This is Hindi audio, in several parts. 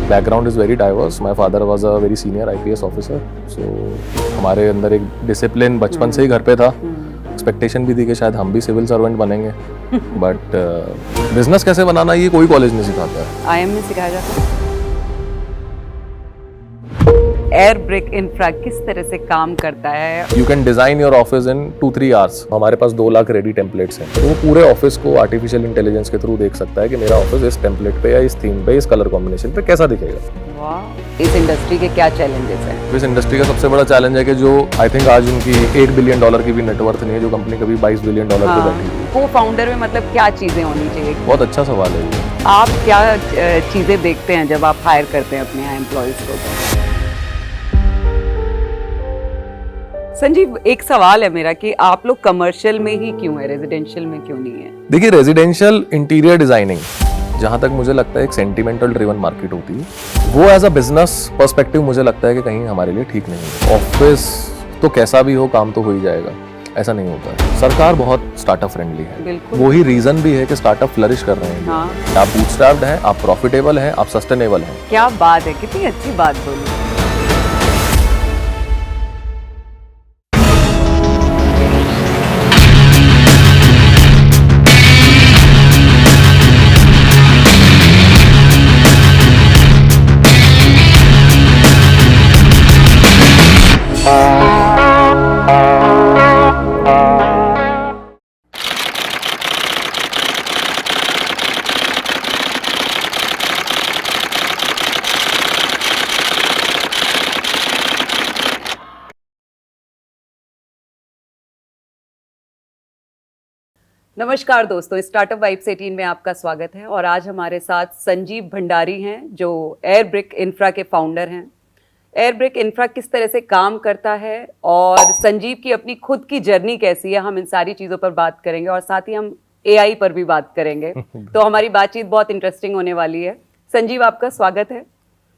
Background is very diverse. My father was a very senior IPS officer. So हमारे अंदर एक डिसिप्लिन बचपन से ही घर पे था. एक्सपेक्टेशन भी थी कि शायद हम भी सिविल सर्वेंट बनेंगे. बट बिजनेस कैसे बनाना ये कोई कॉलेज नहीं सिखाता है. IIM में सिखाया जाता है. एयर ब्रिक इंफ्रा किस तरह से काम करता है? You can design your office in 2-3 hours. हमारे पास 2 लाख रेडी टेम्पलेट्स हैं. तो वो पूरे ऑफिस को आर्टिफिशियल इंटेलिजेंस के थ्रू देख सकता है कि मेरा ऑफिस इस टेम्पलेट पे या इस थीम पे, इस कलर कॉम्बिनेशन पे कैसा दिखेगा. वाह. इस इंडस्ट्री के क्या चैलेंजेस हैं? इस इंडस्ट्री का सबसे बड़ा चैलेंज है कि जो आई थिंक आज उनकी $8 बिलियन की भी नेटवर्थ नहीं है, जो कंपनी कभी $22 बिलियन पे बैठी है. को फाउंडर में मतलब क्या चीजें होनी चाहिए? बहुत अच्छा सवाल है ये. आप क्या चीजें देखते हैं जब आप हायर करते हैं अपने यहाँ एम्प्लॉयज को? संजीव, एक सवाल है मेरा कि आप लोग कमर्शियल में ही क्यों है, रेजिडेंशियल में क्यों नहीं है? देखिए, रेजिडेंशियल इंटीरियर डिजाइनिंग जहाँ तक मुझे लगता है एक सेंटिमेंटल ड्रिवन मार्केट होती है. वो एज अ बिजनेस पर्सपेक्टिव मुझे लगता है कि कहीं हमारे लिए ठीक नहीं है. ऑफिस तो कैसा भी हो, काम तो हो ही जाएगा, ऐसा नहीं होता है. सरकार बहुत स्टार्टअप फ्रेंडली है. वही रीजन भी है कि स्टार्टअप फ्लरिश कर रहे हैं. हाँ. आप बूटस्ट्रैप्ड हैं, आप प्रॉफिटेबल हैं, आप सस्टेनेबल हैं. क्या बात है, कितनी अच्छी बात बोली. नमस्कार दोस्तों, स्टार्टअप वाइब्स 18 में आपका स्वागत है. और आज हमारे साथ संजीव भंडारी हैं जो एयर ब्रिक इंफ्रा के फाउंडर हैं. एयर ब्रिक इंफ्रा किस तरह से काम करता है और संजीव की अपनी खुद की जर्नी कैसी है, हम इन सारी चीज़ों पर बात करेंगे. और साथ ही हम AI पर भी बात करेंगे. तो हमारी बातचीत बहुत इंटरेस्टिंग होने वाली है. संजीव, आपका स्वागत है.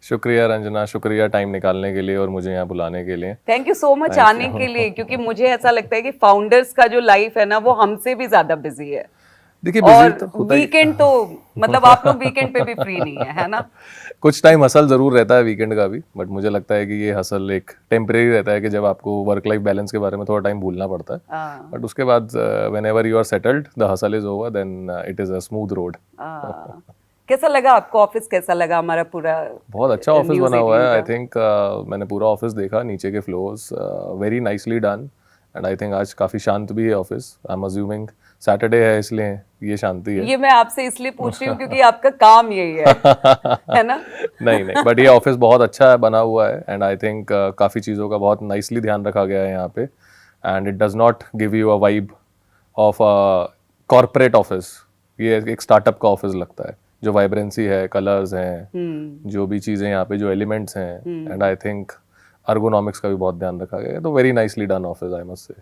शुक्रिया रंजना, शुक्रिया टाइम निकालने के लिए और मुझे यहाँ बुलाने के लिए. थैंक यू सो मच आने के लिए, क्योंकि मुझे ऐसा लगता है कि फाउंडर्स का जो लाइफ है ना वो हमसे भी ज्यादा बिजी है. देखिए, और तो वीकेंड तो मतलब आप लोग वीकेंड पे भी फ्री नहीं है ना? कुछ टाइम हसल जरूर रहता है वीकेंड का भी, बट मुझे लगता है कि ये हसल एक टेम्परेरी रहता है कि जब आपको वर्क लाइफ बैलेंस के बारे में थोड़ा टाइम भूलना पड़ता है. बट उसके बाद whenever you are settled, the hustle is over, then it is a smooth road. कैसा लगा आपको ऑफिस? कैसा लगा हमारा पूरा? बहुत अच्छा ऑफिस बना हुआ है. आई थिंक मैंने पूरा ऑफिस देखा, नीचे के floors very nicely done. And I think आज काफी शांत भी है office. I am assuming Saturday है इसलिए ये शांति है. ये मैं आपसे इसलिए पूछ रही हूँ क्योंकि आपका काम यही है ना? नहीं, बट ये ऑफिस बहुत अच्छा है, बना हुआ है. एंड आई थिंक काफी चीजों का बहुत नाइसली ध्यान रखा गया है यहाँ पे. And it does not give you a vibe of a corporate office. ये एक स्टार्टअप का ऑफिस लगता है. जो वाइब्रेंसी है, कलर्स हैं, जो भी चीजें यहाँ पे, जो एलिमेंट्स हैं. एंड आई थिंक अर्गोनॉमिक्स का भी बहुत ध्यान रखा गया है. तो very nicely done office, I must say.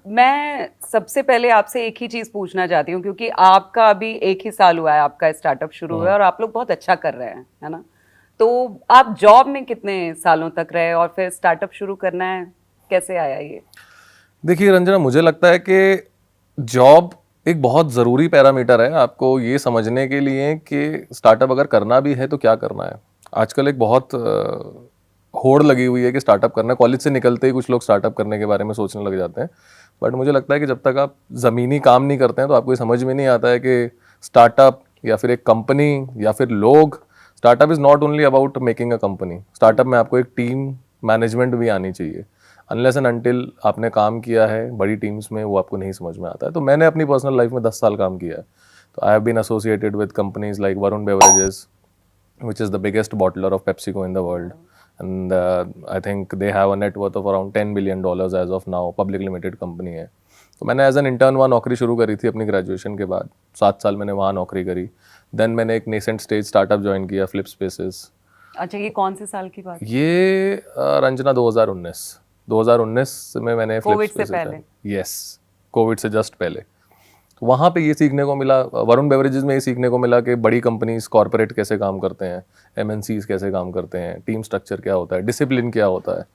मैं सबसे पहले आपसे एक ही चीज पूछना चाहती हूँ, क्योंकि आपका अभी 1 ही साल हुआ है, आपका स्टार्टअप शुरू हुआ है और आप लोग बहुत अच्छा कर रहे हैं, है ना? तो आप जॉब में कितने सालों तक रहे और फिर स्टार्टअप शुरू करना है, कैसे आया ये? देखिए रंजना, मुझे लगता है कि जॉब एक बहुत ज़रूरी पैरामीटर है आपको ये समझने के लिए कि स्टार्टअप अगर करना भी है तो क्या करना है. आजकल एक बहुत होड़ लगी हुई है कि स्टार्टअप करना है. कॉलेज से निकलते ही कुछ लोग स्टार्टअप करने के बारे में सोचने लग जाते हैं. बट मुझे लगता है कि जब तक आप ज़मीनी काम नहीं करते हैं तो आपको ये समझ में नहीं आता है कि स्टार्टअप या फिर एक कंपनी या फिर लोग. Startup is not only about making a company. Startup में आपको एक टीम मैनेजमेंट भी आनी चाहिए. अनलेस एंड अनटिल आपने काम किया है बड़ी टीम्स में, वो आपको नहीं समझ में आता है. तो मैंने अपनी पर्सनल लाइफ में 10 साल काम किया है. तो I have been associated with companies like Varun Beverages, which is the biggest bottler of PepsiCo in the world. And I think they have a net worth of around $10 billion as of now. Public limited company है. तो मैंने एज एन इंटर्न वहाँ नौकरी शुरू करी थी अपनी ग्रेजुएशन के बाद. 7 साल मैंने वहाँ नौकरी करी. देन मैंने एक नेसेंट स्टेज स्टार्टअप ज्वाइन किया, फ्लिप स्पेसेस. अच्छा, ये कौन से साल की बात? ये रंजना 2019 में मैंने कोविड से पहले. यस, कोविड से जस्ट पहले. तो वहाँ पे ये सीखने को मिला, वरुण बेवरेजेस में ये सीखने को मिला कि बड़ी कंपनीज कॉर्पोरेट कैसे काम करते हैं, MNCs कैसे काम करते हैं, टीम स्ट्रक्चर क्या होता है, डिसिप्लिन क्या होता है.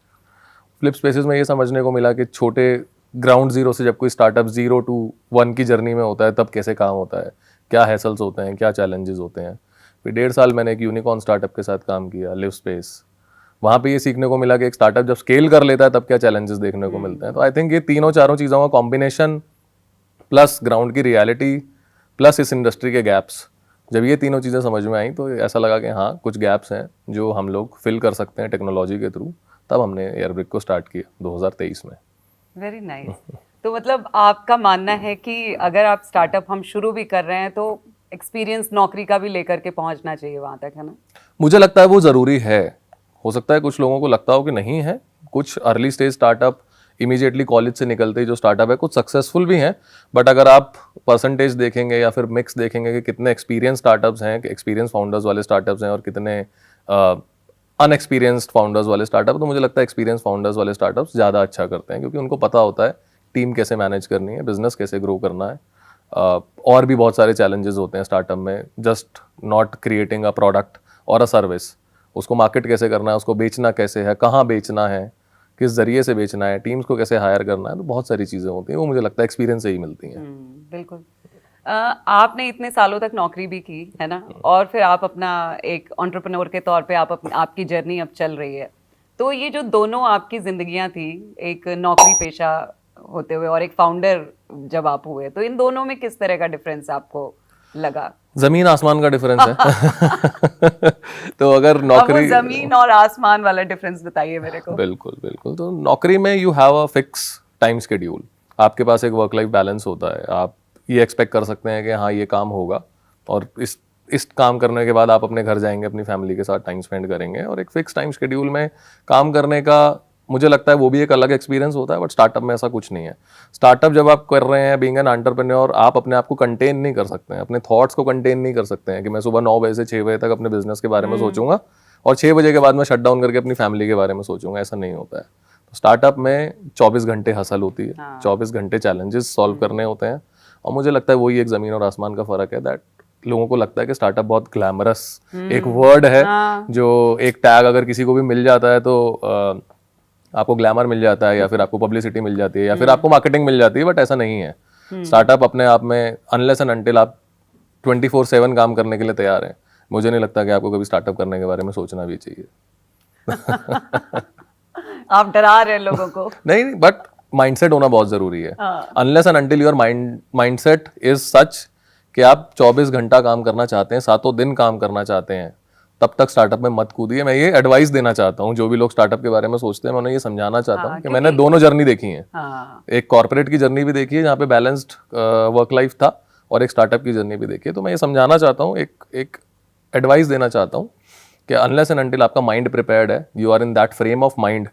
फ्लिप स्पेसेस में ये समझने को मिला कि छोटे ग्राउंड जीरो से जब कोई स्टार्टअप 0 to 1 की जर्नी में होता है तब कैसे काम होता है, क्या हैसल्स होते हैं, क्या चैलेंजेस होते हैं. फिर 1.5 साल मैंने एक यूनिकॉर्न स्टार्टअप के साथ काम किया, लिव स्पेस। वहाँ पे ये सीखने को मिला कि एक स्टार्टअप जब स्केल कर लेता है तब क्या चैलेंजेस देखने को मिलते हैं। तो आई थिंक ये तीनों चारों चीज़ों का कॉम्बिनेशन प्लस ग्राउंड की रियलिटी प्लस इस इंडस्ट्री के गैप्स, जब ये तीनों चीज़ें समझ में आई तो ऐसा लगा कि हाँ कुछ गैप्स हैं जो हम लोग फिल कर सकते हैं टेक्नोलॉजी के थ्रू। तब हमने एयरब्रिक को स्टार्ट किया 2023 में। Very nice. तो मतलब आपका मानना है कि अगर आप स्टार्टअप हम शुरू भी कर रहे हैं तो एक्सपीरियंस नौकरी का भी लेकर के पहुंचना चाहिए वहां तक, है ना? मुझे लगता है वो ज़रूरी है। हो सकता है कुछ लोगों को लगता हो कि नहीं है। कुछ early stage startup immediately college से निकलते ही जो स्टार्टअप है कुछ सक्सेसफुल भी हैं, बट अगर आप परसेंटेज देखेंगे या फिर मिक्स देखेंगे कि कितने एक्सपीरियंस स्टार्टअप्स हैं, एक्सपीरियंस फाउंडर्स वाले स्टार्टअप्स हैं और कितने अनएक्सपीरियंस्ड फाउंडर्स वाले स्टार्टअप, तो मुझे लगता है एक्सपीरियंस फाउंडर्स वाले स्टार्टअप्स ज़्यादा अच्छा करते हैं क्योंकि उनको पता होता है टीम कैसे मैनेज करनी है, बिजनेस कैसे ग्रो करना है। और भी बहुत सारे चैलेंजेस होते हैं स्टार्टअप में, just not creating a product और अ सर्विस। उसको मार्केट कैसे करना है, उसको बेचना कैसे है, कहाँ बेचना है, किस जरिए से बेचना है, टीम्स को कैसे हायर करना है, तो बहुत सारी चीज़ें होती हैं। वो मुझे लगता है एक्सपीरियंस से ही मिलती हैं। बिल्कुल। आपने इतने सालों तक नौकरी भी की है ना, और फिर आप अपना एक एंटरप्रेन्योर के तौर पे आपकी जर्नी अब चल रही है। तो ये जो दोनों आपकी जिंदगियां थी, एक नौकरी पेशा होते हुए और एक फाउंडर जब आप हुए, तो इन दोनों में किस तरह का डिफरेंस आपको लगा? जमीन आसमान का डिफरेंस है। तो अगर नौकरी, जमीन और आसमान वाला डिफरेंस बताइए मेरे को। बिल्कुल बिल्कुल। तो नौकरी में you have a fix time schedule, आपके पास एक वर्क लाइफ बैलेंस होता है। आप ये एक्सपेक्ट कर सकते हैं कि हाँ ये काम होगा और इस काम करने के बाद आप अपने घर जाएंगे, अपनी फैमिली के साथ टाइम स्पेंड करेंगे, और एक फिक्स टाइम शेड्यूल में काम करने का मुझे लगता है वो भी एक अलग एक्सपीरियंस होता है। बट स्टार्टअप में ऐसा कुछ नहीं है। स्टार्टअप जब आप कर रहे हैं, बीइंग एन एंटरप्रेन्योर, आप अपने आप को कंटेन नहीं कर सकते हैं, अपने थॉट्स को कंटेन नहीं कर सकते हैं कि मैं सुबह 9 बजे से 6 बजे तक अपने बिजनेस के बारे में सोचूंगा और 6 बजे के बाद मैं शट डाउन करके अपनी फैमिली के बारे में सोचूंगा। ऐसा नहीं होता है। तो स्टार्टअप में 24 घंटे हसल होती है, 24 घंटे चैलेंजेस सॉल्व करने होते हैं। और मुझे लगता है वही एक ज़मीन और आसमान का फ़र्क है। दैट लोगों को लगता है कि स्टार्टअप बहुत ग्लैमरस एक वर्ड है, जो एक टैग अगर किसी को भी मिल जाता है तो आपको ग्लैमर मिल जाता है या फिर आपको पब्लिसिटी मिल जाती है या फिर आपको मार्केटिंग मिल जाती है। बट ऐसा नहीं है। स्टार्टअप अपने आप में अनलेस एंड अनटिल आप 24/7 काम करने के लिए तैयार हैं, मुझे नहीं लगता कि आपको कभी स्टार्टअप करने के बारे में सोचना भी चाहिए। आप डरा रहे हैं लोगों को। नहीं, बट माइंडसेट होना बहुत जरूरी है। Unless and until your mindset is such कि आप 24 घंटा काम करना चाहते हैं, 7 दिन काम करना चाहते हैं, तब तक स्टार्टअप में मत कूदिए। मैं ये एडवाइस देना चाहता हूँ जो भी लोग स्टार्टअप के बारे में सोचते हैं, मैं उन्हें ये समझाना चाहता हूँ कि मैंने दोनों जर्नी देखी है। एक कॉर्पोरेट की जर्नी भी देखी है जहाँ पे बैलेंस्ड वर्क लाइफ था, और एक स्टार्टअप की जर्नी भी देखी है। तो मैं ये समझाना चाहता हूँ, एक एडवाइस देना चाहता हूँ कि अनलेस एंड अनटिल आपका माइंड प्रिपेयर्ड है, you are in that frame of mind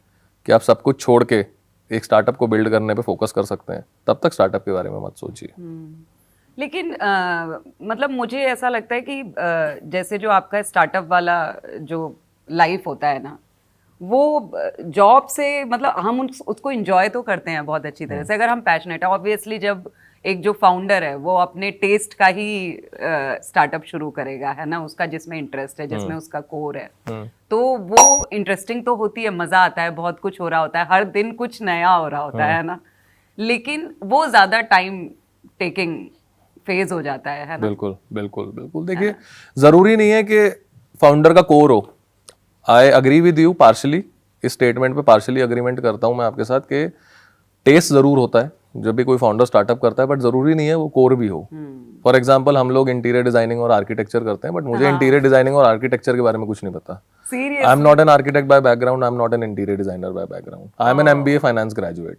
कि आप सब कुछ छोड़ के एक स्टार्टअप को बिल्ड करने पे फोकस कर सकते हैं, तब तक स्टार्टअप के बारे में मत सोचिए। लेकिन मतलब मुझे ऐसा लगता है कि जैसे जो आपका स्टार्टअप वाला जो लाइफ होता है ना, वो जॉब से मतलब हम उसको एंजॉय तो करते हैं बहुत अच्छी तरह से, अगर हम पैशनेट है। ऑब्वियसली जब एक जो फाउंडर है वो अपने टेस्ट का ही स्टार्टअप शुरू करेगा, है ना, उसका जिसमें इंटरेस्ट है, जिसमें उसका कोर है, तो वो इंटरेस्टिंग तो होती है, मजा आता है, बहुत कुछ हो रहा होता है, हर दिन कुछ नया हो रहा होता है ना, लेकिन वो ज्यादा टाइम टेकिंग फेज हो जाता है ना? बिल्कुल बिल्कुल बिल्कुल। देखिए, जरूरी नहीं है कि फाउंडर का कोर हो। I agree with you partially, इस स्टेटमेंट पे पार्शली अग्रीमेंट करता हूं मैं आपके साथ कि टेस्ट जरूर होता है जब भी कोई फाउंडर स्टार्टअप करता है, बट जरूरी नहीं है वो कोर भी हो। फॉर एग्जाम्पल, हम लोग इंटीरियर डिजाइनिंग और आर्किटेक्चर करते हैं, बट मुझे इंटीरियर डिजाइनिंग और आर्किटेक्चर के बारे में कुछ नहीं पता। I am not an architect by background, I am not an interior designer by background, I am an MBA finance graduate.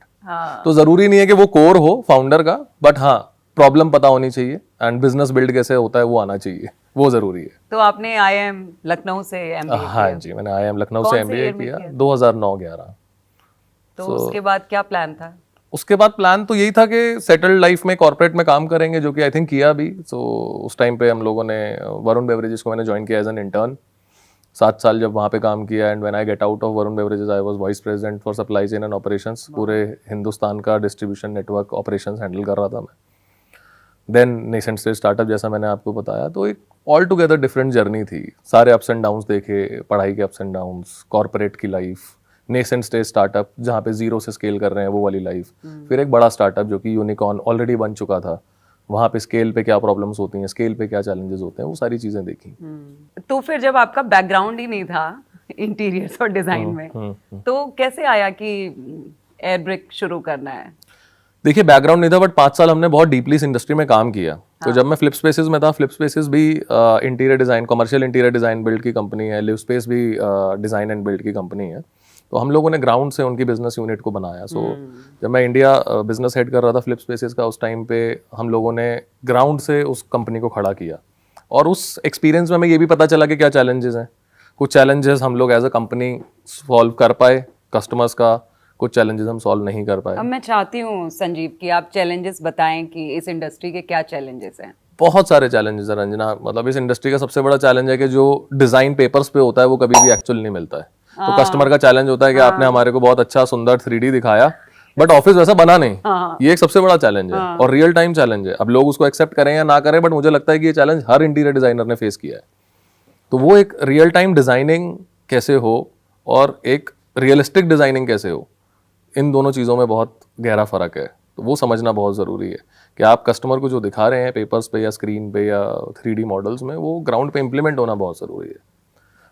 तो जरूरी नहीं है कि वो कोर हो फाउंडर का, बट हाँ प्रॉब्लम पता होनी चाहिए एंड बिजनेस बिल्ड कैसे होता है वो आना चाहिए, वो जरूरी है। तो आपने IIM लखनऊ से MBA किया? हाँ जी, मैंने IIM लखनऊ से MBA किया 2009-11। तो उसके बाद क्या प्लान था? उसके बाद प्लान तो यही था कि सेटल्ड लाइफ में कॉर्पोरेट में काम करेंगे, जो कि आई थिंक किया भी। तो उस टाइम पे हम लोगों ने वरुण बेवरेजेस को मैंने ज्वाइन किया एज एन इंटर्न। 7 साल जब वहाँ पे काम किया, and when I get out of Varun beverages I was vice president for supply chain and operations. पूरे हिंदुस्तान का डिस्ट्रीब्यूशन नेटवर्क ऑपरेशंस हैंडल कर रहा था मैं। देन नेसेंट स्टेज स्टार्टअप, जैसा मैंने आपको बताया, तो एक ऑल टुगेदर डिफरेंट जर्नी थी। सारे अप्स एंड डाउन्स देखे, पढ़ाई के अप्स एंड डाउन्स, कॉर्पोरेट की लाइफ, नेसेंट स्टेज स्टार्टअप जहाँ पे 0 से स्केल कर रहे हैं वो वाली लाइफ, फिर एक बड़ा स्टार्टअप जो कि यूनिकॉर्न ऑलरेडी बन चुका था, वहाँ पे स्केल पे क्या प्रॉब्लम्स होती हैं, स्केल पे क्या चैलेंजेस होते हैं, वो सारी चीज़ें देखी। तो फिर जब आपका बैकग्राउंड ही नहीं था इंटीरियर्स और डिजाइन में, तो कैसे आया कि एयर ब्रिक शुरू करना है? देखिए बैकग्राउंड नहीं था, बट 5 साल हमने बहुत डीपली इस इंडस्ट्री में काम किया। तो जब मैं फ्लिप स्पेसेस में था, फ्लिप स्पेसेस भी interior design, commercial interior design build की कंपनी है, लिव स्पेस भी डिज़ाइन एंड बिल्ड की कंपनी है। तो हम लोगों ने ग्राउंड से उनकी बिजनेस यूनिट को बनाया। सो जब मैं इंडिया बिजनेस हेड कर रहा था फ्लिप स्पेसेस का, उस टाइम पे हम लोगों ने ग्राउंड से उस कंपनी को खड़ा किया, और उस एक्सपीरियंस में हमें ये भी पता चला कि क्या चैलेंजेस हैं। कुछ चैलेंजेस हम लोग एज अ कंपनी सॉल्व कर पाए कस्टमर्स का, कुछ चैलेंजेस हम सॉल्व नहीं कर पाए। अब मैं चाहती हूँ संजीव कि आप चैलेंजेस बताएं कि इस इंडस्ट्री के क्या चैलेंजेस हैं। बहुत सारे चैलेंजेस हैं रंजना। मतलब इस इंडस्ट्री का सबसे बड़ा चैलेंज है कि जो डिजाइन पेपर्स पे होता है वो कभी भी एक्चुअल नहीं मिलता है। तो कस्टमर का चैलेंज होता है कि आपने हमारे को बहुत अच्छा सुंदर 3D दिखाया, बट ऑफिस वैसा बना नहीं। ये एक सबसे बड़ा चैलेंज है, और रियल टाइम चैलेंज है। अब लोग उसको एक्सेप्ट करें या ना करें, बट मुझे लगता है कि ये चैलेंज हर इंटीरियर डिजाइनर ने फेस किया है। तो वो एक रियल टाइम डिजाइनिंग कैसे हो और एक रियलिस्टिक डिजाइनिंग कैसे हो, इन दोनों चीज़ों में बहुत गहरा फर्क है। तो वो समझना बहुत ज़रूरी है कि आप कस्टमर को जो दिखा रहे हैं पेपर्स पे या स्क्रीन पे या 3D मॉडल्स में, वो ग्राउंड पे इम्प्लीमेंट होना बहुत ज़रूरी है।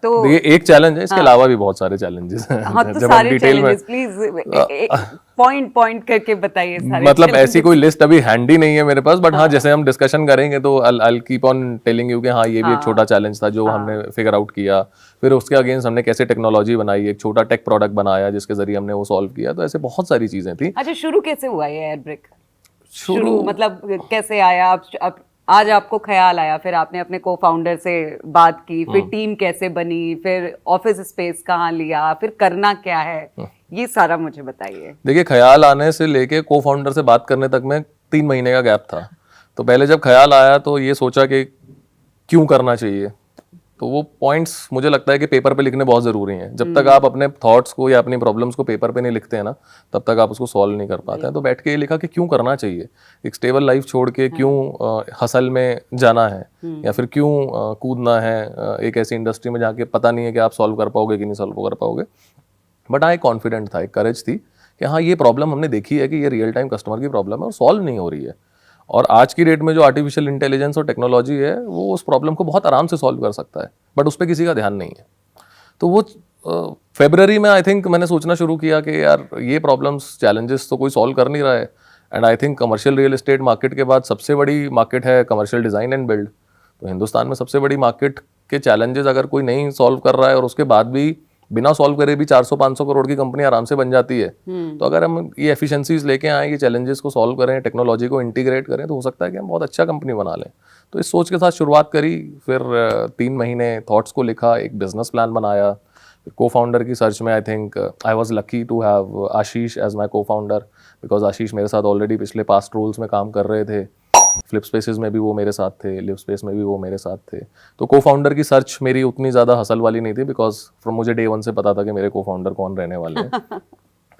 तो ये एक चैलेंज है, इसके अलावा भी बहुत सारे चैलेंजेस हैं। हाँ, तो सारे चैलेंजेस प्लीज पॉइंट करके बताइए सारे। मतलब ऐसी कोई लिस्ट अभी हैंडी नहीं है मेरे पास, बट हाँ जैसे हम डिस्कशन करेंगे तो I'll keep on telling you कि हाँ ये भी एक छोटा चैलेंज था जो हमने फिगर आउट किया। फिर उसके अगेंस्ट हमने कैसे टेक्नोलॉजी बनाई, एक छोटा टेक प्रोडक्ट बनाया जिसके जरिए हमने वो सॉल्व किया। तो ऐसे बहुत सारी चीजें थी। अच्छा, शुरू कैसे हुआ ये एयर ब्रिक? शुरू मतलब कैसे आया? अब आज आपको ख्याल आया, फिर आपने अपने को फाउंडर से बात की, फिर टीम कैसे बनी, फिर ऑफिस स्पेस कहाँ लिया, फिर करना क्या है, ये सारा मुझे बताइए। देखिए ख्याल आने से लेके को फाउंडर से बात करने तक में 3 महीने का गैप था। तो पहले जब ख्याल आया तो ये सोचा कि क्यों करना चाहिए। तो वो पॉइंट्स मुझे लगता है कि पेपर पे लिखने बहुत ज़रूरी हैं। जब तक आप अपने थॉट्स को या अपनी प्रॉब्लम्स को पेपर पे नहीं लिखते हैं ना, तब तक आप उसको सॉल्व नहीं कर पाते हैं। तो बैठ के ये लिखा कि क्यों करना चाहिए, एक स्टेबल लाइफ छोड़ के क्यों हसल में जाना है, या फिर क्यों कूदना है एक ऐसी इंडस्ट्री में जाके पता नहीं है कि आप सॉल्व कर पाओगे कि नहीं सॉल्व कर पाओगे। बट हाँ एक कॉन्फिडेंट था, एक करेज थी कि हाँ ये प्रॉब्लम हमने देखी है कि ये रियल टाइम कस्टमर की प्रॉब्लम है और सॉल्व नहीं हो रही है। और आज की डेट में जो आर्टिफिशियल इंटेलिजेंस और टेक्नोलॉजी है वो उस प्रॉब्लम को बहुत आराम से सॉल्व कर सकता है, बट उस पर किसी का ध्यान नहीं है। तो वो फरवरी में आई थिंक मैंने सोचना शुरू किया कि यार ये प्रॉब्लम्स चैलेंजेस तो कोई सॉल्व कर नहीं रहा है। And I think commercial real estate market के बाद सबसे बड़ी मार्केट है कमर्शियल डिज़ाइन एंड बिल्ड। तो हिंदुस्तान में सबसे बड़ी मार्केट के चैलेंजेस अगर कोई नहीं सॉल्व कर रहा है और उसके बाद भी बिना सॉल्व करे भी 400-500 करोड़ की कंपनी आराम से बन जाती है। तो अगर हम ये एफिशिएंसीज लेके आए, ये चैलेंजेस को सॉल्व करें, टेक्नोलॉजी को इंटीग्रेट करें, तो हो सकता है कि हम बहुत अच्छा कंपनी बना लें। तो इस सोच के साथ शुरुआत करी। फिर 3 महीने थॉट्स को लिखा, एक बिजनेस प्लान बनाया। फिर को फाउंडर की सर्च में I think I was lucky to have Ashish as my co-founder, because आशीष मेरे साथ ऑलरेडी पिछले पास्ट रोल्स में काम कर रहे थे। फ्लिप स्पेसेस में भी वो मेरे साथ थे, लिव स्पेस में भी वो मेरे साथ थे। तो को फाउंडर की सर्च मेरी उतनी ज़्यादा हसल वाली नहीं थी, बिकॉज फ्रॉम मुझे डे 1 से पता था कि मेरे को फाउंडर कौन रहने वाले हैं।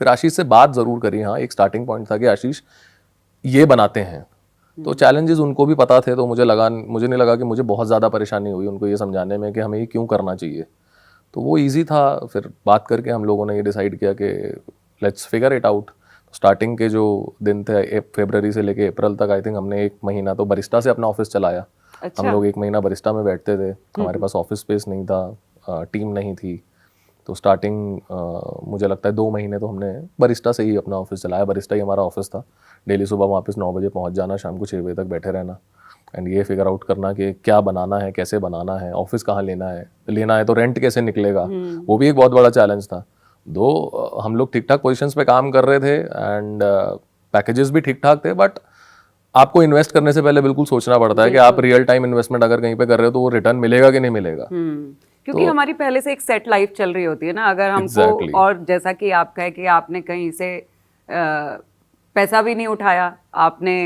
फिर आशीष से बात ज़रूर करी। हाँ एक स्टार्टिंग पॉइंट था कि आशीष ये बनाते हैं। तो चैलेंजेस उनको भी पता थे, तो मुझे नहीं लगा कि मुझे बहुत ज़्यादा परेशानी हुई उनको ये समझाने में कि हमें ये क्यों करना चाहिए। तो वो ईजी था। फिर बात करके हम लोगों ने ये डिसाइड किया कि let's figure it out. Starting के जो दिन थे फरवरी से लेके अप्रैल तक आई थिंक हमने 1 महीना तो बरिस्टा से अपना ऑफिस चलाया। अच्छा। हम लोग 1 महीना बरिस्टा में बैठते थे। हमारे पास ऑफिस स्पेस नहीं था, टीम नहीं थी। तो स्टार्टिंग मुझे लगता है 2 महीने तो हमने बरिस्टा से ही अपना ऑफिस चलाया। बरिस्टा ही हमारा ऑफिस था। डेली सुबह वापस 9 बजे पहुंच जाना, शाम को 6 बजे तक बैठे रहना एंड ये फिगर आउट करना कि क्या बनाना है, कैसे बनाना है, ऑफिस कहाँ लेना है तो रेंट कैसे निकलेगा। वो भी एक बहुत बड़ा चैलेंज था। हम लोग ठीक ठाक पोजीशंस पे काम कर रहे थे एंड पैकेजेस भी ठीक ठाक थे, बट आपको इन्वेस्ट करने से पहले बिल्कुल सोचना पड़ता है कि आप रियल टाइम इन्वेस्टमेंट अगर कहीं पे कर रहे हो तो वो रिटर्न मिलेगा कि नहीं मिलेगा। क्योंकि हमारी पहले से एक सेट लाइफ चल रही होती है ना। अगर हमको और जैसा कि आपका है कि आपने कहीं से पैसा भी नहीं उठाया, आपने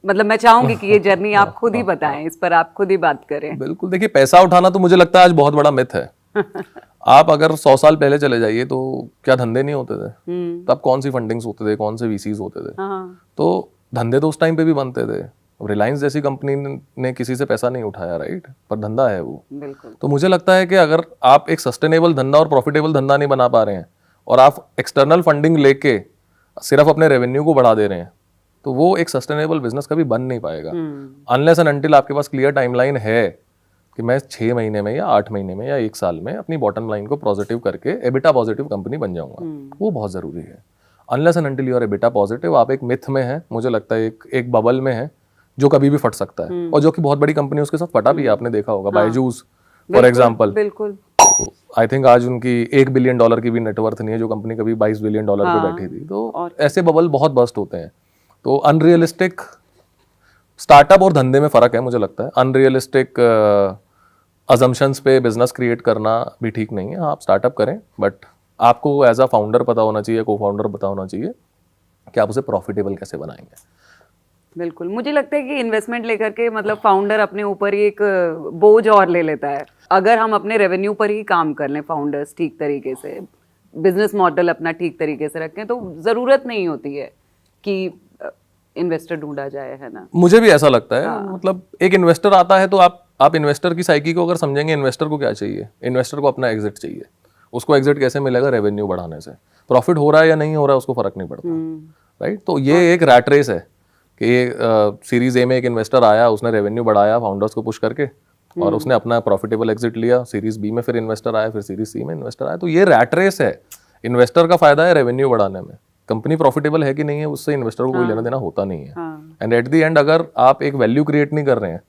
मतलब मैं चाहूंगी कि ये जर्नी आप खुद ही बताएं, इस पर आप खुद ही बात करें। बिल्कुल। देखिए पैसा उठाना तो मुझे लगता है आज बहुत बड़ा मिथ है। आप अगर 100 साल पहले चले जाइए तो क्या धंधे नहीं होते थे? तब कौन सी फंडिंग्स होते थे, कौन से वीसीज होते थे? तो धंधे तो उस टाइम पे भी बनते थे। रिलायंस जैसी कंपनी ने किसी से पैसा नहीं उठाया, राइट? पर धंधा है वो। बिल्कुल। तो मुझे लगता है कि अगर आप एक सस्टेनेबल धंधा और प्रॉफिटेबल धंधा नहीं बना पा रहे हैं और आप एक्सटर्नल फंडिंग लेके सिर्फ अपने रेवेन्यू को बढ़ा दे रहे हैं, तो वो एक सस्टेनेबल बिजनेस कभी बन नहीं पाएगा अनलेस एंड अनटिल आपके पास क्लियर टाइमलाइन है कि मैं 6 महीने में या 8 महीने में या 1 साल में अपनी बॉटम लाइन को पॉजिटिव करके एबिटा पॉजिटिव कंपनी बन जाऊंगा। वो बहुत जरूरी है। Unless and until you are EBITDA positive, आप एक मिथ में है, मुझे लगता है एक बबल में है जो कभी भी फट सकता है, और जो कि बहुत बड़ी कंपनी उसके साथ फटा भी है, आपने देखा होगा बायजूस फॉर एग्जाम्पल। बिल्कुल। आई थिंक आज उनकी $1 बिलियन की भी नेटवर्थ नहीं है, जो कंपनी कभी $22 बिलियन पे बैठी थी। तो ऐसे बबल बहुत बस्ट होते हैं। तो अनरियलिस्टिक स्टार्टअप और धंधे में फर्क है मुझे लगता है। अनरियलिस्टिक अजम्पशंस पे बिजनेस क्रिएट करना भी ठीक नहीं है। आप स्टार्टअप करें, बट आपको एज अ फाउंडर पता होना चाहिए, को फाउंडर पता होना चाहिए कि आप उसे प्रॉफिटेबल कैसे बनाएंगे। बिल्कुल, मुझे लगता है कि इन्वेस्टमेंट लेकर के मतलब फाउंडर अपने ऊपर ही एक बोझ और ले लेता है। अगर हम अपने रेवेन्यू पर ही काम कर लें, फाउंडर्स ठीक तरीके से बिजनेस मॉडल अपना ठीक तरीके से रखें, तो ज़रूरत नहीं होती है कि इन्वेस्टर ढूंढा जाए, है ना। मुझे भी ऐसा लगता है। मतलब एक इन्वेस्टर आता है तो आप इन्वेस्टर की साइकी को अगर समझेंगे, इन्वेस्टर को क्या चाहिए? इन्वेस्टर को अपना एग्जिट चाहिए। उसको एग्जिट कैसे मिलेगा? रेवेन्यू बढ़ाने से। प्रॉफिट हो रहा है या नहीं हो रहा है उसको फर्क नहीं पड़ता, राइट। तो ये एक रैट रेस है कि सीरीज ए में एक इन्वेस्टर आया, उसने रेवेन्यू बढ़ाया फाउंडर्स को पुश करके, और उसने अपना प्रॉफिटेबल एग्जिट लिया। सीरीज बी में फिर इन्वेस्टर आया, फिर सीरीज सी में इन्वेस्टर आया। तो ये रैट रेस है। इन्वेस्टर का फायदा है रेवेन्यू बढ़ाने में। कंपनी प्रॉफिटेबल है कि नहीं है उससे इन्वेस्टर को कोई लेना देना होता नहीं है। एंड एट द एंड अगर आप एक वैल्यू क्रिएट नहीं कर रहे हैं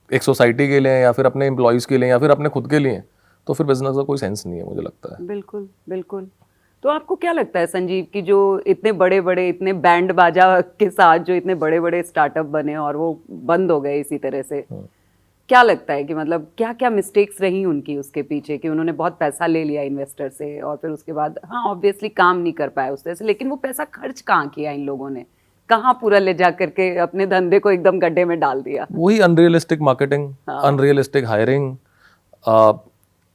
एक सोसाइटी के लिए, या फिर अपने एम्प्लॉयज के लिए, या फिर अपने खुद के लिए, तो फिर बिजनेस का कोई सेंस नहीं है मुझे लगता है। बिल्कुल बिल्कुल। तो आपको क्या लगता है संजीव कि जो इतने बड़े बड़े, इतने बैंड बाजा के साथ जो इतने बड़े बड़े स्टार्टअप बने और वो बंद हो गए इसी तरह से, क्या लगता है कि मतलब क्या क्या मिस्टेक्स रही उनकी उसके पीछे, कि उन्होंने बहुत पैसा ले लिया इन्वेस्टर से और फिर उसके बाद हाँ ऑब्वियसली काम नहीं कर पाया उस तरह से, लेकिन वो पैसा खर्च कहाँ किया इन लोगों ने, कहाँ पूरा ले जा करके अपने धंधे को एकदम गड्ढे में डाल दिया? वही अनरियलिस्टिक मार्केटिंग, अनरियलिस्टिक हायरिंग,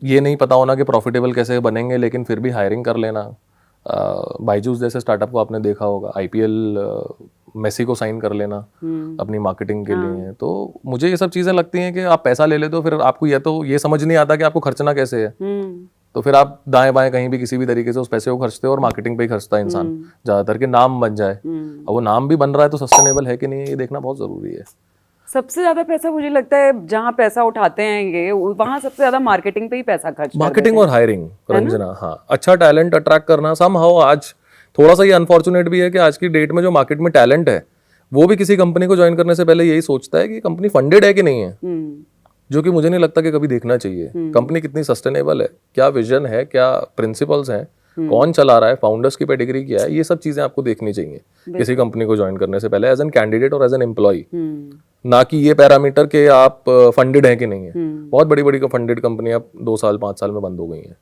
ये नहीं पता होना कि प्रॉफिटेबल कैसे बनेंगे, लेकिन फिर भी हायरिंग कर लेना। बायजूस जैसे स्टार्टअप को आपने देखा होगा, आईपीएल मेसी को साइन कर लेना अपनी मार्केटिंग के लिए। तो मुझे ये सब चीजें लगती हैं कि आप पैसा ले लेते हो, फिर आपको ये समझ नहीं आता कि आपको खर्चना कैसे है। तो फिर आप दाएं बाएं कहीं भी किसी भी तरीके से उस पैसे को खर्चते हो, और मार्केटिंग पे ही खर्चता है इंसान ज्यादातर, कि नाम बन जाए। अब वो नाम भी बन रहा है तो सस्टेनेबल है कि नहीं है, ये देखना बहुत जरूरी है। सबसे ज्यादा पैसा मुझे लगता है जहाँ पैसा उठाते हैं ये, वहां सबसे ज्यादा मार्केटिंग पे ही पैसा खर्च मार्केटिंग और हायरिंग, रंजना। हाँ, अच्छा टैलेंट अट्रैक्ट करना। समहाउ आज थोड़ा सा ये अनफॉर्चुनेट भी है कि आज की डेट में जो मार्केट में टैलेंट है, वो भी किसी कंपनी को ज्वाइन करने से पहले यही सोचता है कि कंपनी फंडेड है कि नहीं है, जो कि मुझे नहीं लगता कि कभी देखना चाहिए। कंपनी कितनी सस्टेनेबल है, क्या विजन है, क्या प्रिंसिपल्स हैं, कौन चला रहा है, फाउंडर्स की पेडिग्री क्या है, ये सब चीजें आपको देखनी चाहिए किसी कंपनी को ज्वाइन करने से पहले, एज एन कैंडिडेट और एज एन एम्प्लॉय। ना कि ये पैरामीटर के आप फंडेड है कि नहीं है। बहुत बड़ी बड़ी फंडेड कंपनियां 2 साल 5 साल में बंद हो गई हैं।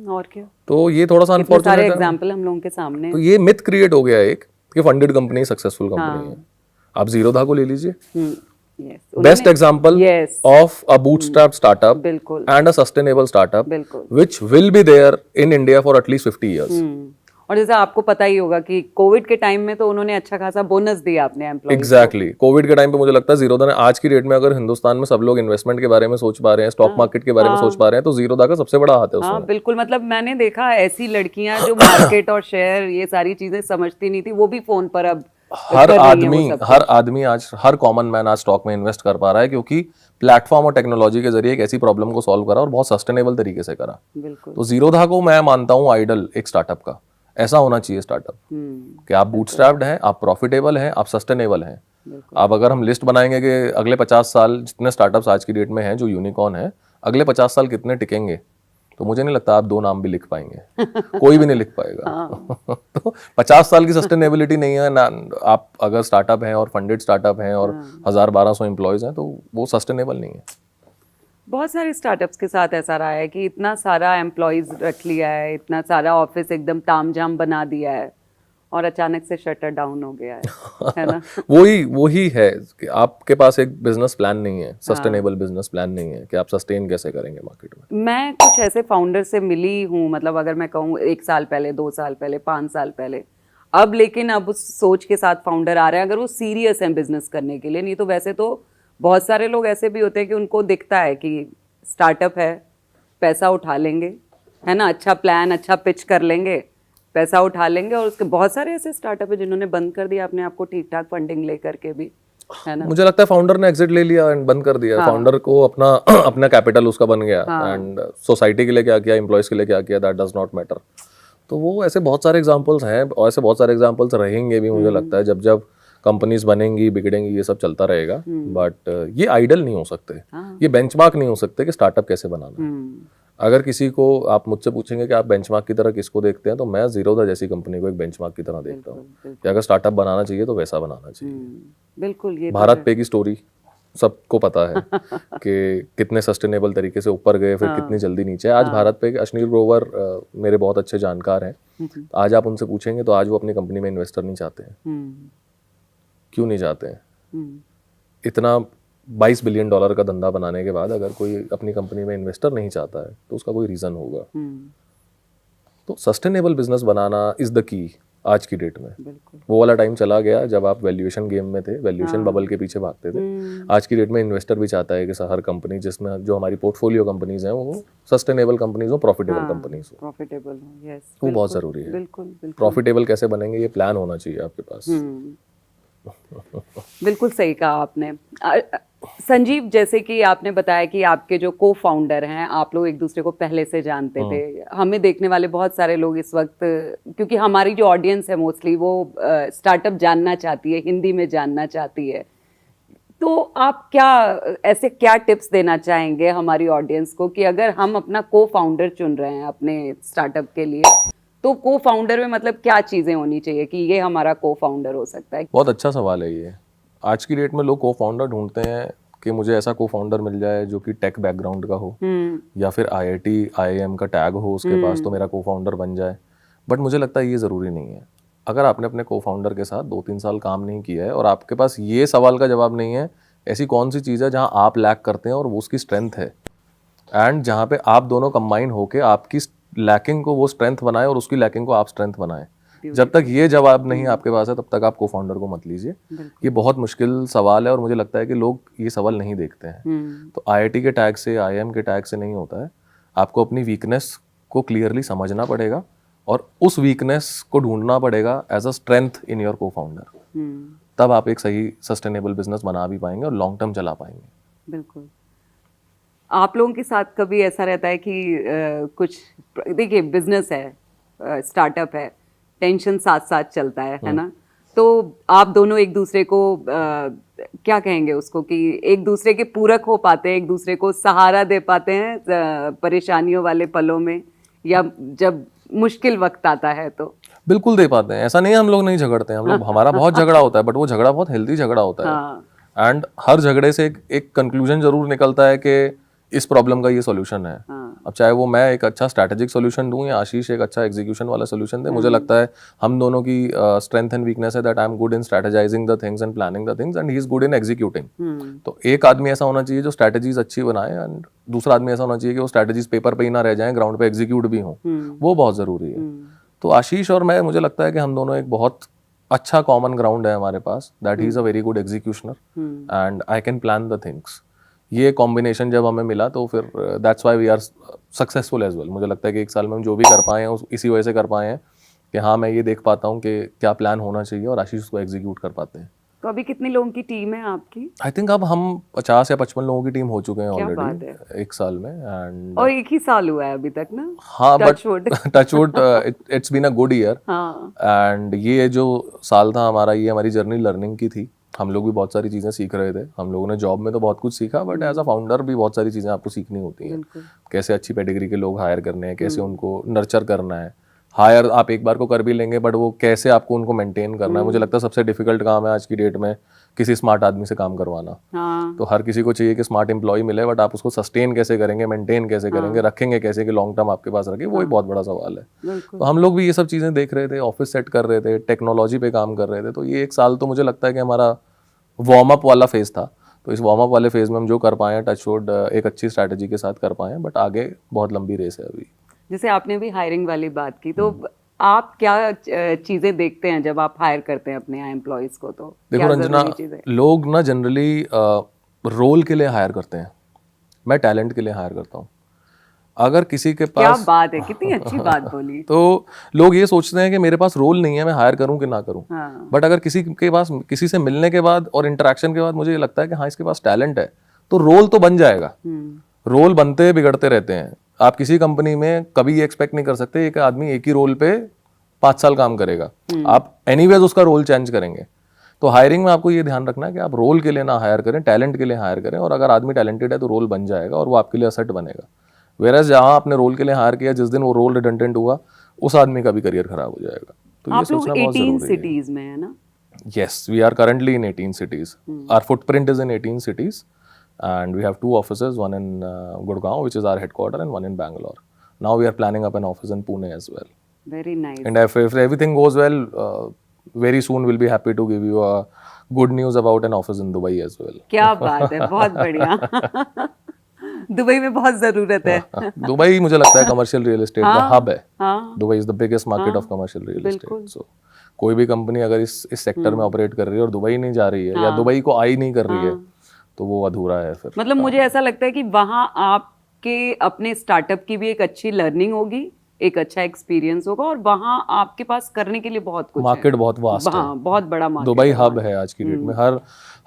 और क्या, तो ये थोड़ा सा अनफॉर्चुनेट है। एग्जांपल हम लोगों के सामने। तो ये मिथ क्रिएट हो गया एक कि फंडेड कंपनी सक्सेसफुल कंपनी है। आप जीरोधा को ले लीजिए, best example of a bootstrap startup and a sustainable startup which will be there in India for at least 50 years. और जैसे आपको पता ही होगा कि कोविड के टाइम में तो उन्होंने अच्छा खासा बोनस दिया अपने एम्प्लॉयज। एग्जैक्टली, कोविड के टाइम पे मुझे लगता है जीरोधा ने, आज की डेट में अगर हिंदुस्तान में सब लोग इन्वेस्टमेंट के बारे में सोच पा रहे हैं, स्टॉक मार्केट के बारे में सोच पा रहे हैं, तो जीरोधा का सबसे बड़ा हाथ है उसमें। हाँ बिल्कुल, मतलब मैंने देखा ऐसी लड़कियां जो मार्केट और शेयर ये सारी चीजें समझती नहीं थी, वो भी फोन पर अब हर आदमी आज, हर कॉमन मैन आज स्टॉक में इन्वेस्ट कर पा रहा है, क्योंकि प्लेटफॉर्म और टेक्नोलॉजी के जरिए एक ऐसी प्रॉब्लम को सॉल्व करा और बहुत सस्टेनेबल तरीके से करा। तो जीरोधा को मैं मानता हूँ आइडल एक स्टार्टअप का। ऐसा होना चाहिए स्टार्टअप कि आप बूटस्ट्रैप्ड हैं, आप प्रॉफिटेबल हैं, आप सस्टेनेबल हैं। अब अगर हम लिस्ट बनाएंगे कि अगले 50 साल जितने स्टार्टअप्स आज की डेट में हैं जो यूनिकॉर्न है, अगले 50 साल कितने टिकेंगे, तो मुझे नहीं लगता आप 2 नाम भी लिख पाएंगे। कोई भी नहीं लिख पाएगा। तो 50 साल की सस्टेनेबिलिटी नहीं है ना। आप अगर स्टार्टअप हैं और फंडेड स्टार्टअप हैं और 1000-1200 एम्प्लॉयज हैं, तो वो सस्टेनेबल नहीं है। बहुत सारे स्टार्टअप्स के साथ ऐसा रहा है कि इतना सारा एम्प्लॉयज रख लिया है, इतना सारा ऑफिस एकदम तामझाम बना दिया है, और अचानक से शटर डाउन हो गया है ना। वही है कि आपके पास एक बिजनेस प्लान नहीं है, सस्टेनेबल बिजनेस प्लान नहीं है कि आप सस्टेन कैसे करेंगे मार्केट में। मैं कुछ ऐसे फाउंडर से मिली हूँ, मतलब अगर मैं कहूँ 1 साल पहले, 2 साल पहले, 5 साल पहले, अब लेकिन अब उस सोच के साथ फाउंडर आ रहे हैं अगर वो सीरियस हैं बिजनेस करने के लिए। नहीं तो वैसे तो बहुत सारे लोग ऐसे भी होते हैं कि उनको दिखता है कि स्टार्टअप है, पैसा उठा लेंगे, है ना, अच्छा प्लान, अच्छा पिच कर लेंगे, पैसा उठा लेंगे, और उसके बहुत सारे ऐसे स्टार्टअप है जिन्होंने बंद कर दिया अपने आप को ठीक ठाक फंडिंग लेकर के भी, है ना। मुझे लगता है फाउंडर ने एग्जिट ले लिया एंड बंद कर दिया। फाउंडर को अपना अपना कैपिटल उसका बन गया, एंड सोसाइटी के लिए क्या किया, एम्प्लॉयज के लिए क्या किया, दैट डज नॉट मैटर। तो वो ऐसे बहुत सारे एग्जांपल्स हैं, और ऐसे बहुत सारे एग्जांपल्स रहेंगे भी। मुझे लगता है जब जब कंपनीज बनेंगी, बिगड़ेंगी, ये सब चलता रहेगा, बट ये आइडल नहीं हो सकते, ये बेंचमार्क नहीं हो सकते कि स्टार्टअप कैसे बनाना है। अगर किसी को आप मुझसे पूछेंगे कि आप बेंचमार्क की तरह किसको देखते हैं, तो मैं जीरोधा जैसी कंपनी को एक बेंचमार्क की तरह देखता हूँ कि अगर स्टार्टअप बनाना चाहिए तो वैसा बनाना चाहिए। बिल्कुल, ये भारत पे की स्टोरी सबको पता है कि कितने सस्टेनेबल तरीके से ऊपर गए, फिर कितनी जल्दी नीचे। आज भारत पे अश्नील ग्रोवर मेरे बहुत अच्छे जानकार हैं, आज आप उनसे पूछेंगे तो आज वो अपनी कंपनी में इन्वेस्टर नहीं चाहते हैं। क्यों नहीं चाहते हैं? इतना $22 बिलियन का धंधा बनाने के बाद अगर कोई अपनी कंपनी में इन्वेस्टर नहीं चाहता है तो उसका कोई रीज़न होगा। तो sustainable business banana is the key आज की डेट में। वो वाला टाइम चला गया जब आप वैल्यूएशन गेम में थे, वैल्यूएशन बबल के पीछे भागते थे। आज की डेट में इन्वेस्टर भी चाहता है कि हर कंपनी जिसमें जो हमारी पोर्टफोलियो कंपनीज हैं वो सस्टेनेबल कंपनीज हो, प्रॉफिटेबल कंपनीज हो। प्रॉफिटेबल हो, यस, वो बहुत ज़रूरी है। बिल्कुल। प्रॉफिटेबल कैसे बनेंगे ये प्लान होना चाहिए आपके पास। बिल्कुल सही कहा आपने। संजीव, जैसे कि आपने बताया कि आपके जो को फाउंडर हैं, आप लोग एक दूसरे को पहले से जानते थे। हमें देखने वाले बहुत सारे लोग इस वक्त, क्योंकि हमारी जो ऑडियंस है मोस्टली वो स्टार्टअप जानना चाहती है, हिंदी में जानना चाहती है, तो आप ऐसे क्या टिप्स देना चाहेंगे हमारी ऑडियंस को कि अगर हम अपना को फाउंडर चुन रहे हैं अपने स्टार्टअप के लिए, तो को फाउंडर में मतलब क्या चीजें होनी चाहिए कि ये हमारा को फाउंडर हो सकता है? बहुत अच्छा सवाल है ये। आज की डेट में लोग को फाउंडर ढूंढते हैं कि मुझे ऐसा को फाउंडर मिल जाए जो कि टेक बैकग्राउंड का हो, या फिर IIT IIM का टैग हो उसके पास, तो मेरा को फाउंडर बन जाए। बट मुझे लगता है ये ज़रूरी नहीं है। अगर आपने अपने को फाउंडर के साथ 2-3 साल काम नहीं किया है और आपके पास ये सवाल का जवाब नहीं है, ऐसी कौन सी चीज़ है जहाँ आप लैक करते हैं और वो उसकी स्ट्रेंथ है, एंड जहाँ पे आप दोनों कंबाइन होके आपकी लैकिंग को वो स्ट्रेंथ बनाए और उसकी लैकिंग को आप स्ट्रेंथ बनाए। जब तक ये जवाब नहीं आपके पास है तब तक आप को फाउंडर को मत लीजिए। ये बहुत मुश्किल सवाल है और मुझे लगता है कि लोग ये सवाल नहीं देखते हैं। तो IIT के टैग से, IIM के टैग से नहीं होता है। आपको अपनी वीकनेस को क्लियरली समझना पड़ेगा और उस वीकनेस को ढूंढना पड़ेगा as a strength in your co-founder. तब आप एक सही सस्टेनेबल बिजनेस बना भी पाएंगे और लॉन्ग टर्म चला पाएंगे। बिल्कुल। आप लोगों के साथ कभी ऐसा रहता है कि कुछ, देखिए बिजनेस है, स्टार्टअप है, टेंशन साथ साथ चलता है ना, तो आप दोनों एक दूसरे को क्या कहेंगे उसको कि एक दूसरे के पूरक हो पाते हैं, एक दूसरे को सहारा दे पाते हैं परेशानियों वाले पलों में, या जब मुश्किल वक्त आता है तो? बिल्कुल दे पाते हैं। ऐसा नहीं है हम लोग नहीं झगड़ते हैं, हम लोग हमारा बहुत झगड़ा होता है, बट वो झगड़ा बहुत हेल्दी झगड़ा होता है। एंड हर झगड़े से एक कंक्लूजन जरूर निकलता है कि इस प्रॉब्लम का ये सॉल्यूशन है। अब चाहे वो मैं एक अच्छा स्ट्रैटेजिक सॉल्यूशन दूं या आशीष एक अच्छा एग्जीक्यूशन वाला सॉल्यूशन दे, मुझे लगता है हम दोनों की स्ट्रेंथ एंड वीकनेस है that I am good in strategising the things and planning the things and he is good in executing. तो एक आदमी ऐसा होना चाहिए जो स्ट्रैटेजीज अच्छी बनाए, एंड दूसरा आदमी ऐसा होना चाहिए कि वो स्ट्रैटेजीज पेपर पे ही ना रह जाए, ग्राउंड पे एग्जीक्यूट भी हो। वो बहुत जरूरी है। तो आशीष और मैं, मुझे लगता है कि हम दोनों एक बहुत अच्छा कॉमन ग्राउंड है हमारे पास, that he is a very good executioner and I can plan the things. ये कॉम्बिनेशन जब हमें मिला तो फिर that's why we are successful as well. मुझे लगता है कि एक साल में हम जो भी कर पाए हैं इसी वजह से कर पाए हैं कि हाँ, मैं ये देख पाता हूँ कि क्या प्लान होना चाहिए और आशीष उसको एग्जीक्यूट कर पाते हैं। तो अभी कितने लोगों की टीम है आपकी? आई थिंक अब हम 50 या 55 लोगों की टीम हो चुके हैं ऑलरेडी एक साल में। एंड और एक ही साल हुआ है अभी तक ना? हाँ, but touch wood it's been a good year. And ये जो साल था हमारा, ये हमारी जर्नी लर्निंग की थी। हम लोग भी बहुत सारी चीज़ें सीख रहे थे। हम लोगों ने जॉब में तो बहुत कुछ सीखा, बट एज अ फाउंडर भी बहुत सारी चीज़ें आपको सीखनी होती हैं। कैसे अच्छी पेडिग्री के लोग हायर करने हैं, कैसे उनको नर्चर करना है। हायर आप एक बार को कर भी लेंगे, बट वो कैसे आपको उनको मेंटेन करना है, मुझे लगता है सबसे डिफिकल्ट काम है आज की डेट में किसी स्मार्ट आदमी से काम करवाना। तो हर किसी को चाहिए कि स्मार्ट एम्प्लॉय मिले, बट आप उसको सस्टेन कैसे करेंगे, मेंटेन कैसे करेंगे, रखेंगे कैसे कि लॉन्ग टर्म आपके पास रखे, वो एक बहुत बड़ा सवाल है। तो हम लोग भी ये सब चीज़ें देख रहे थे, ऑफिस सेट कर रहे थे, टेक्नोलॉजी पे काम कर रहे थे। तो ये एक साल तो मुझे लगता है कि हमारा वार्म अप वाला फेज था। तो इस वार्म अप वाले फेज में हम जो कर पाए हैं, टच वुड एक अच्छी स्ट्रैटेजी के साथ कर पाए हैं, बट आगे बहुत लंबी रेस है अभी। जैसे आपने भी हायरिंग वाली बात की, तो आप क्या चीजें देखते हैं जब आप हायर करते हैं अपने एम्प्लॉयज को? तो देखो रंजना, लोग ना जनरली रोल के लिए हायर करते हैं, मैं टैलेंट के लिए हायर करता हूँ। अगर किसी के क्या पास बात है, कितनी अच्छी बात बोली। तो लोग ये सोचते हैं कि मेरे पास रोल नहीं है, मैं हायर करूं कि ना करूं। हाँ। बट अगर किसी के पास, किसी से मिलने के बाद और इंटरेक्शन के बाद मुझे ये लगता है कि हाँ इसके पास टैलेंट है, तो रोल तो बन जाएगा। रोल बनते बिगड़ते रहते हैं। आप किसी कंपनी में कभी ये एक्सपेक्ट नहीं कर सकते एक आदमी एक ही रोल पे 5 साल काम करेगा। आप एनीवेज उसका रोल चेंज करेंगे। तो हायरिंग में आपको ये ध्यान रखना है कि आप रोल के लिए ना हायर करें, टैलेंट के लिए हायर करें। और अगर आदमी टैलेंटेड है तो रोल बन जाएगा और वो आपके लिए असेट बनेगा। वेरएस जहां आपने रोल के लिए हायर किया, जिस दिन वो रोल रिडंडेंट हुआ, उस आदमी का भी करियर खराब हो जाएगा। तो ये आप लोग सोचना बहुत 18 जरूरी है। सिटीज में है ना? Yes, we are currently in 18 cities. Our footprint is in 18 cities, and we have 2 offices, one in Gurgaon, which is our headquarter, and one in Bangalore. Now we are planning up an office in Pune as well. Very nice. And if everything goes well, very soon we'll be happy to give you a good news about an office in Dubai as well. क्या बात है, बहुत बढ़िया। दुबई में बहुत जरूरत है। दुबई मुझे लगता है कमर्शियल रियल एस्टेट का हब है। हाँ। Dubai is the biggest market of commercial real estate. So कोई भी कंपनी अगर इस सेक्टर में ऑपरेट कर रही है और दुबई नहीं जा रही है या दुबई को आई नहीं कर रही है, तो वो अधूरा है फिर। मतलब मुझे ऐसा लगता है कि वहाँ आपके अपने स्टार्टअप की भी एक अच्छी लर्निंग होगी, एक अच्छा एक्सपीरियंस होगा, और वहाँ आपके पास करने के लिए बहुत कुछ मार्केट बहुत वास्ट है। हाँ, बहुत बड़ा मार्केट। दुबई हब है आज की डेट में।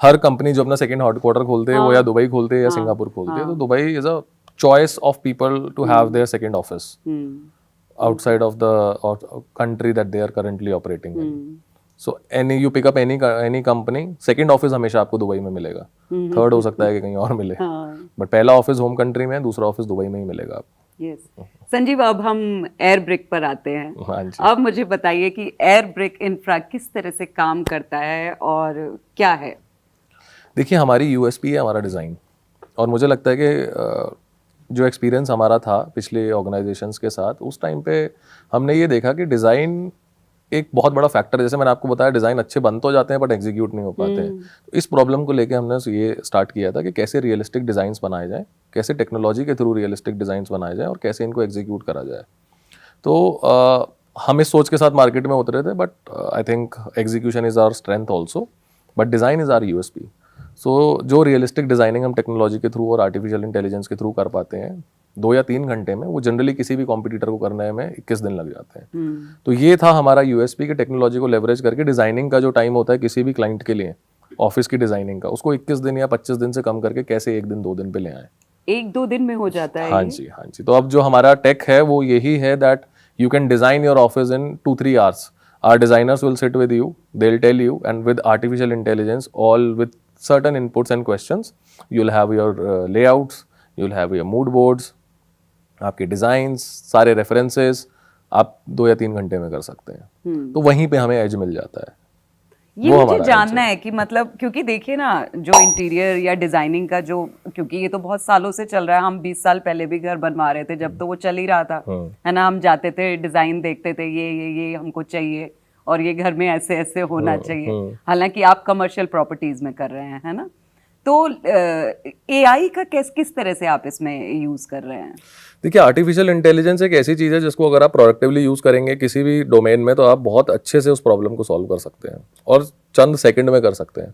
हर कंपनी जो अपना सेकंड हेडक्वार्टर खोलते हैं वो या दुबई खोलते हैं या सिंगापुर खोलते हैं। तो Dubai is a choice of people to have their second office outside of the country that they are currently operating in. So you pick up any company, second office हमेशा आपको दुबई में मिलेगा। थर्ड हो सकता है कि कहीं और मिले, बट पहला ऑफिस होम कंट्री में है, दूसरा ऑफिस दुबई में ही मिलेगा आपको। यस। संजीव, अब हम एयर ब्रिक पर आते हैं। हाँ जी। अब मुझे बताइए कि एयर ब्रिक इंफ्रा किस तरह से काम करता है और क्या है? देखिए, हमारी यूएसपी है हमारा डिज़ाइन। और मुझे लगता है कि जो एक्सपीरियंस हमारा था पिछले ऑर्गेनाइजेशंस के साथ, उस टाइम पे हमने ये देखा कि डिज़ाइन एक बहुत बड़ा फैक्टर है। जैसे मैंने आपको बताया, डिज़ाइन अच्छे बन तो जाते हैं बट एग्जीक्यूट नहीं हो पाते हैं। तो इस प्रॉब्लम को लेके हमने ये स्टार्ट किया था कि कैसे रियलिस्टिक डिज़ाइंस बनाए जाएं, कैसे टेक्नोलॉजी के थ्रू रियलिस्टिक डिज़ाइंस बनाए जाएं और कैसे इनको एग्जीक्यूट करा जाए। तो हम इस सोच के साथ मार्केट में उतरे थे, but I think execution is our strength also, but design is our USP. So जो रियलिस्टिक डिज़ाइनिंग हम टेक्नोलॉजी के थ्रू और आर्टिफिशियल इंटेलिजेंस के थ्रू कर पाते हैं 2 या 3 घंटे में, वो जनरली किसी भी कॉम्पिटिटर को करने में 21 दिन लग जाते हैं। तो ये था हमारा यूएसपी कि टेक्नोलॉजी को लेवरेज करके डिज़ाइनिंग का जो टाइम होता है किसी भी क्लाइंट के लिए ऑफिस की डिज़ाइनिंग का, उसको 21 दिन या 25 दिन से कम करके कैसे 1 दिन 2 दिन पे ले आए। 1-2 दिन में हो जाता है? हाँ जी, हाँ जी। तो अब जो हमारा टेक है वो यही है that you can design your office in 2-3 hours. Our designers will sit with you, they'll tell you, and with artificial intelligence, all with certain inputs and questions, you'll have your layouts, you'll have your mood boards, आपके डिज़ाइंस, सारे रेफरेंसेस आप 2 या 3 घंटे में कर सकते हैं। तो वहीं पे हमें एज मिल जाता है। ये मुझे जानना है कि मतलब, क्योंकि देखिए ना, जो इंटीरियर या डिजाइनिंग का जो, क्योंकि ये तो बहुत सालों से चल रहा है। हम 20 साल पहले भी घर बनवा रहे थे जब तो वो चल ही रहा था, है ना। हम जाते थे, डिजाइन देखते थे, ये हमको चाहिए और ये घर में ऐसे ऐसे होना चाहिए। हालांकि आप कमर्शियल प्रॉपर्टीज में कर रहे हैं, है ना। तो एआई का किस तरह से आप इसमें यूज कर रहे हैं? देखिए, आर्टिफिशियल इंटेलिजेंस एक ऐसी चीज़ है जिसको अगर आप प्रोडक्टिवली यूज़ करेंगे किसी भी डोमेन में, तो आप बहुत अच्छे से उस प्रॉब्लम को सॉल्व कर सकते हैं और चंद सेकंड में कर सकते हैं।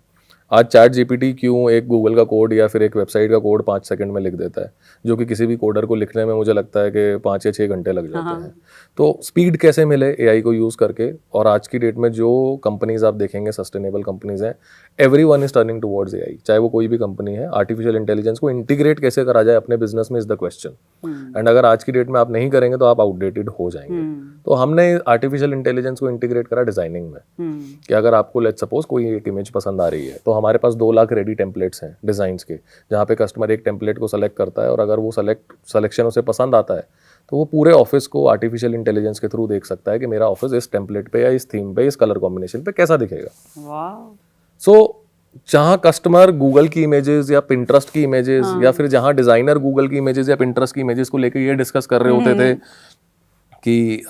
आज चैट जीपीटी क्यों एक गूगल का कोड या फिर एक वेबसाइट का कोड 5 सेकंड में लिख देता है, जो कि किसी भी कोडर को लिखने में मुझे लगता है कि 5 या 6 घंटे लग जाते हैं। तो स्पीड कैसे मिले एआई को यूज़ करके? और आज की डेट में जो कंपनीज आप देखेंगे सस्टेनेबल कंपनीज हैं, everyone is turning towards AI. चाहे वो कोई भी कंपनी है, आर्टिफिशियल इंटेलिजेंस को इंटीग्रेट कैसे करा जाए अपने बिजनेस में इज द क्वेश्चन। एंड अगर आज की डेट में आप नहीं करेंगे तो आप आउटडेटेड हो जाएंगे। तो हमने आर्टिफिशियल इंटेलिजेंस को इंटीग्रेट करा डिजाइनिंग में कि अगर आपको लेट्स सपोज कोई एक इमेज पसंद आ रही है, तो हमारे पास 2 लाख रेडी टेम्पलेट्स हैं डिजाइंस के, जहाँ पे कस्टमर एक टेम्पलेट को सेलेक्ट करता है और अगर वो सिलेक्शन उसे पसंद आता है तो वो पूरे ऑफिस को आर्टिफिशियल इंटेलिजेंस के थ्रू देख सकता है कि मेरा ऑफिस इस टेम्पलेट पे या इस थीम पे, इस कलर कॉम्बिनेशन पे कैसा दिखेगा। सो जहाँ कस्टमर गूगल की इमेजेस या पिंटरेस्ट की इमेजेस या फिर जहाँ डिजाइनर गूगल की इमेजेस या पिंटरेस्ट की इमेजेस को लेकर ये डिस्कस कर रहे होते थे कि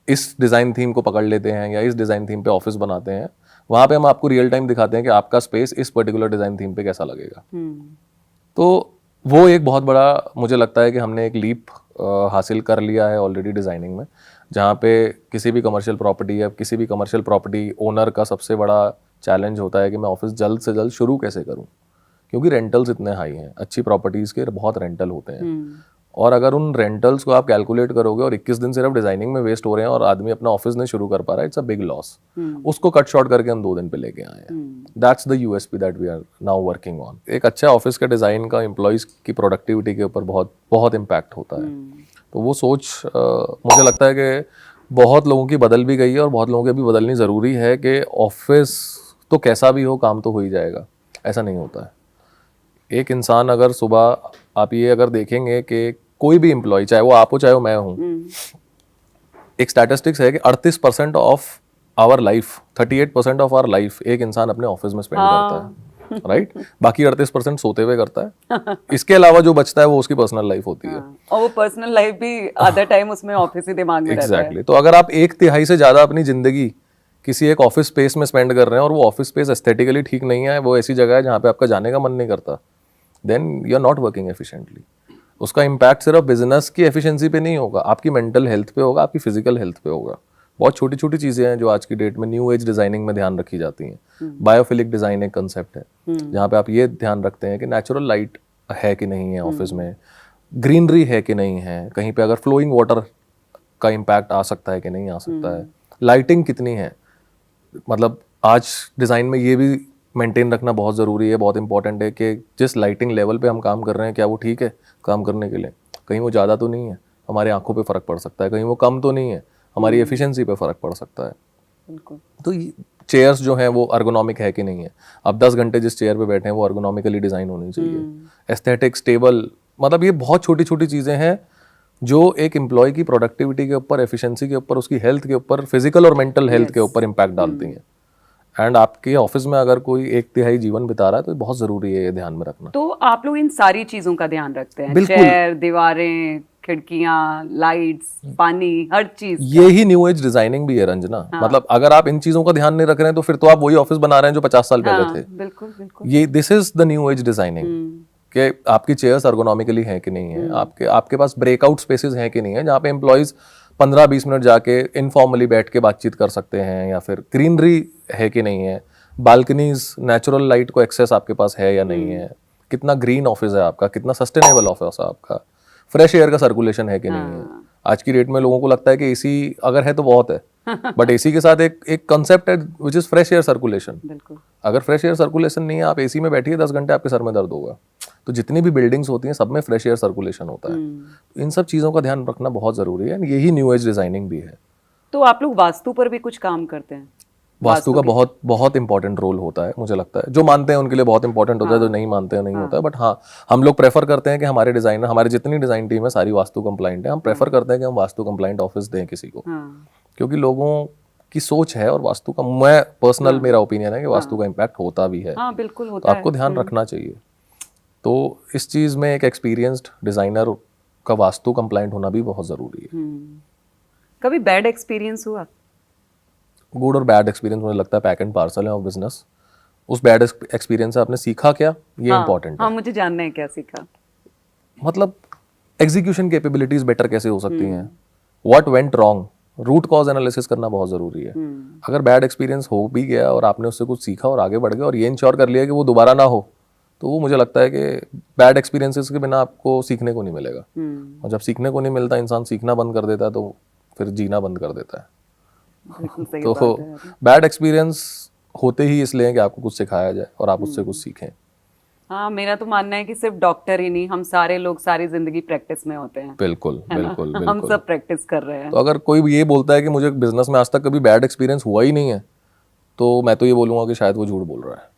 इस डिज़ाइन थीम को पकड़ लेते हैं या इस डिज़ाइन थीम पे ऑफिस बनाते हैं, वहाँ पे हम आपको रियल टाइम दिखाते हैं कि आपका स्पेस इस पर्टिकुलर डिज़ाइन थीम पे कैसा लगेगा। तो वो एक बहुत बड़ा, मुझे लगता है कि हमने एक लीप हासिल कर लिया है ऑलरेडी डिज़ाइनिंग में, जहाँ पे किसी भी कमर्शियल प्रॉपर्टी या किसी भी कमर्शियल प्रॉपर्टी ओनर का सबसे बड़ा चैलेंज होता है कि मैं ऑफिस जल्द से जल्द शुरू कैसे करूँ, क्योंकि रेंटल्स इतने हाई हैं। अच्छी प्रॉपर्टीज़ के बहुत रेंटल होते हैं और अगर उन रेंटल्स को आप कैलकुलेट करोगे और 21 दिन सिर्फ डिजाइनिंग में वेस्ट हो रहे हैं और आदमी अपना ऑफिस नहीं शुरू कर पा रहा है, इट्स अ बिग लॉस। उसको कट शॉर्ट करके हम 2 दिन पे लेके आए हैं। That's the USP that we are now working on. एक अच्छा ऑफिस के डिजाइन का एम्प्लॉयज की प्रोडक्टिविटी के ऊपर बहुत बहुत इम्पैक्ट होता है। तो वो सोच मुझे लगता है कि बहुत लोगों की बदल भी गई है और बहुत लोगों की अभी बदलनी ज़रूरी है कि ऑफिस तो कैसा भी हो, काम तो हो ही जाएगा, ऐसा नहीं होता है। एक इंसान अगर सुबह, आप ये अगर देखेंगे कि कोई भी एम्प्लॉय, चाहे वो आप हो चाहे वो मैं हूँ, एक स्टैटिस्टिक्स है कि 38% of our life, 38% of our life एक इंसान अपने ऑफिस में स्पेंड करता है, राइट? बाकी 38% सोते हुए करता है। इसके अलावा जो बचता है वो उसकी पर्सनल लाइफ होती है। और वो पर्सनल लाइफ भी आधा टाइम उसमें ऑफिस ही दिमाग में रहता है। एग्जैक्टली। तो अगर आप 1/3 से ज़्यादा अपनी ज़िंदगी किसी एक ऑफिस स्पेस में स्पेंड कर रहे हैं और वो ऑफिस स्पेस एस्थेटिकली ठीक नहीं है, वो ऐसी जगह है जहाँ पे आपका जाने का मन नहीं करता, then you are not working efficiently. उसका इम्पैक्ट सिर्फ बिजनेस की एफिशिएंसी पे नहीं होगा, आपकी मेंटल हेल्थ पे होगा, आपकी फिजिकल हेल्थ पे होगा। बहुत छोटी छोटी चीज़ें हैं जो आज की डेट में न्यू एज डिजाइनिंग में ध्यान रखी जाती हैं। बायोफिलिक डिजाइन एक कंसेप्ट है जहाँ पे आप ये ध्यान रखते हैं कि नेचुरल लाइट है कि नहीं है ऑफिस में, ग्रीनरी है कि नहीं है, कहीं पे अगर फ्लोइंग वाटर का इम्पैक्ट आ सकता है कि नहीं आ सकता है, लाइटिंग कितनी है। मतलब आज डिज़ाइन में ये भी मेंटेन रखना बहुत ज़रूरी है, बहुत इंपॉर्टेंट है कि जिस लाइटिंग लेवल पे हम काम कर रहे हैं क्या वो ठीक है काम करने के लिए, कहीं वो ज़्यादा तो नहीं है, हमारे आंखों पे फ़र्क पड़ सकता है, कहीं वो कम तो नहीं है, हमारी एफिशिएंसी पे फ़र्क पड़ सकता है। बिल्कुल। तो चेयर्स जो हैं वो अर्गोनॉमिक है कि नहीं है, आप 10 घंटे जिस चेयर पे बैठे हैं वो अर्गोनॉमिकली डिज़ाइन होनी चाहिए, एस्थेटिक, स्टेबल। मतलब ये बहुत छोटी छोटी चीज़ें हैं जो एक एम्प्लॉय की प्रोडक्टिविटी के ऊपर, एफिशिएंसी के ऊपर, उसकी हेल्थ के ऊपर, फिजिकल और मेंटल हेल्थ के ऊपर इम्पैक्ट डालती हैं। एंड आपके ऑफिस में अगर कोई 1/3 जीवन बिता रहा है तो बहुत ज़रूरी है ये ध्यान में रखना। तो आप लोग इन सारी चीजों का ध्यान रखते हैं? बिल्कुल। चेयर, दीवारें, खिड़कियां, लाइट्स, पानी, हर चीज। ये ही न्यू एज डिजाइनिंग भी है रंजना। मतलब अगर आप इन चीजों का ध्यान नहीं रख रहे हैं तो फिर तो आप वही ऑफिस बना रहे हैं जो 50 साल पहले थे। बिल्कुल बिल्कुल। ये this is the new age designing कि आपकी चेयर्स अर्गोनॉमिकली हैं कि नहीं है, आपके पास ब्रेकआउट स्पेसेस हैं कि नहीं है जहाँ पे एम्प्लॉयज 15-20 मिनट जाके इनफॉर्मली बैठ के बातचीत कर सकते हैं, या फिर ग्रीनरी है कि नहीं है, बालकनीज, नेचुरल लाइट को एक्सेस आपके पास है या नहीं है, कितना ग्रीन ऑफिस है आपका, कितना सस्टेनेबल ऑफिस है आपका, फ्रेश एयर का सर्कुलेशन है कि नहीं है। आज की डेट में लोगों को लगता है कि एसी अगर है तो बहुत है, बट एसी के साथ एक कंसेप्ट है which is fresh air circulation. बिल्कुल। अगर फ्रेश एयर सर्कुलेशन नहीं है, आप एसी में बैठिए 10 घंटे, आपके सर में दर्द होगा। तो जितनी भी बिल्डिंग्स होती हैं सब में फ्रेश एयर सर्कुलेशन होता है। इन सब चीज़ों का ध्यान रखना बहुत ज़रूरी है, यही न्यू एज डिजाइनिंग भी है। तो आप लोग वास्तु पर भी कुछ काम करते हैं? वास्तु का बहुत बहुत इंपॉर्टेंट रोल होता है, मुझे लगता है। जो मानते हैं उनके लिए बहुत इंपॉर्टेंट होता है, जो नहीं मानते हैं नहीं होता है। बट हाँ, हम लोग प्रेफर करते हैं कि हमारे डिजाइनर, हमारी जितनी डिजाइन टीम है सारी वास्तु कंप्लाइंट है। हम प्रेफर करते हैं कि हम वास्तु कंप्लाइंट ऑफिस दें किसी को, क्योंकि लोगों की सोच है और वास्तु का, मैं पर्सनल मेरा ओपिनियन है कि वास्तु का इम्पैक्ट होता भी है। हाँ बिल्कुल तो होता है। आपको ध्यान रखना चाहिए। तो इस चीज़ में एक एक्सपीरियंस्ड डिजाइनर का वास्तु कंप्लाइंट होना भी बहुत ज़रूरी है। कभी बैड एक्सपीरियंस हुआ? गुड और बैड एक्सपीरियंस मुझे लगता है पैक एंड पार्सल है ऑफ बिजनेस। उस बैड एक्सपीरियंस से आपने सीखा क्या, ये इंपॉर्टेंट है। हाँ, मुझे जानना है क्या सीखा। मतलब एग्जीक्यूशन कैपेबिलिटीज बेटर कैसे हो सकती हैं, what went wrong, root cause analysis करना बहुत ज़रूरी है। अगर बैड एक्सपीरियंस हो भी गया और आपने उससे कुछ सीखा और आगे बढ़ गए और ये इंश्योर कर लिया कि वो दोबारा ना हो, तो वो मुझे लगता है कि बैड एक्सपीरियंसेस के बिना आपको सीखने को नहीं मिलेगा। और जब सीखने को नहीं मिलता, इंसान सीखना बंद कर देता है तो फिर जीना बंद कर देता है। बिल्कुल सही तो बात है। बैड एक्सपीरियंस होते ही इसलिए कि आपको कुछ सिखाया जाए और आप उससे कुछ सीखें। हाँ, मेरा तो मानना है कि सिर्फ डॉक्टर ही नहीं, हम सारे लोग सारी जिंदगी प्रैक्टिस में होते हैं। बिल्कुल बिल्कुल बिल्कुल। हम सब प्रैक्टिस कर रहे हैं। तो अगर कोई ये बोलता है कि मुझे बिजनेस में आज तक कभी बैड एक्सपीरियंस हुआ ही नहीं है, तो मैं तो ये बोलूंगा कि शायद वो झूठ बोल रहा है।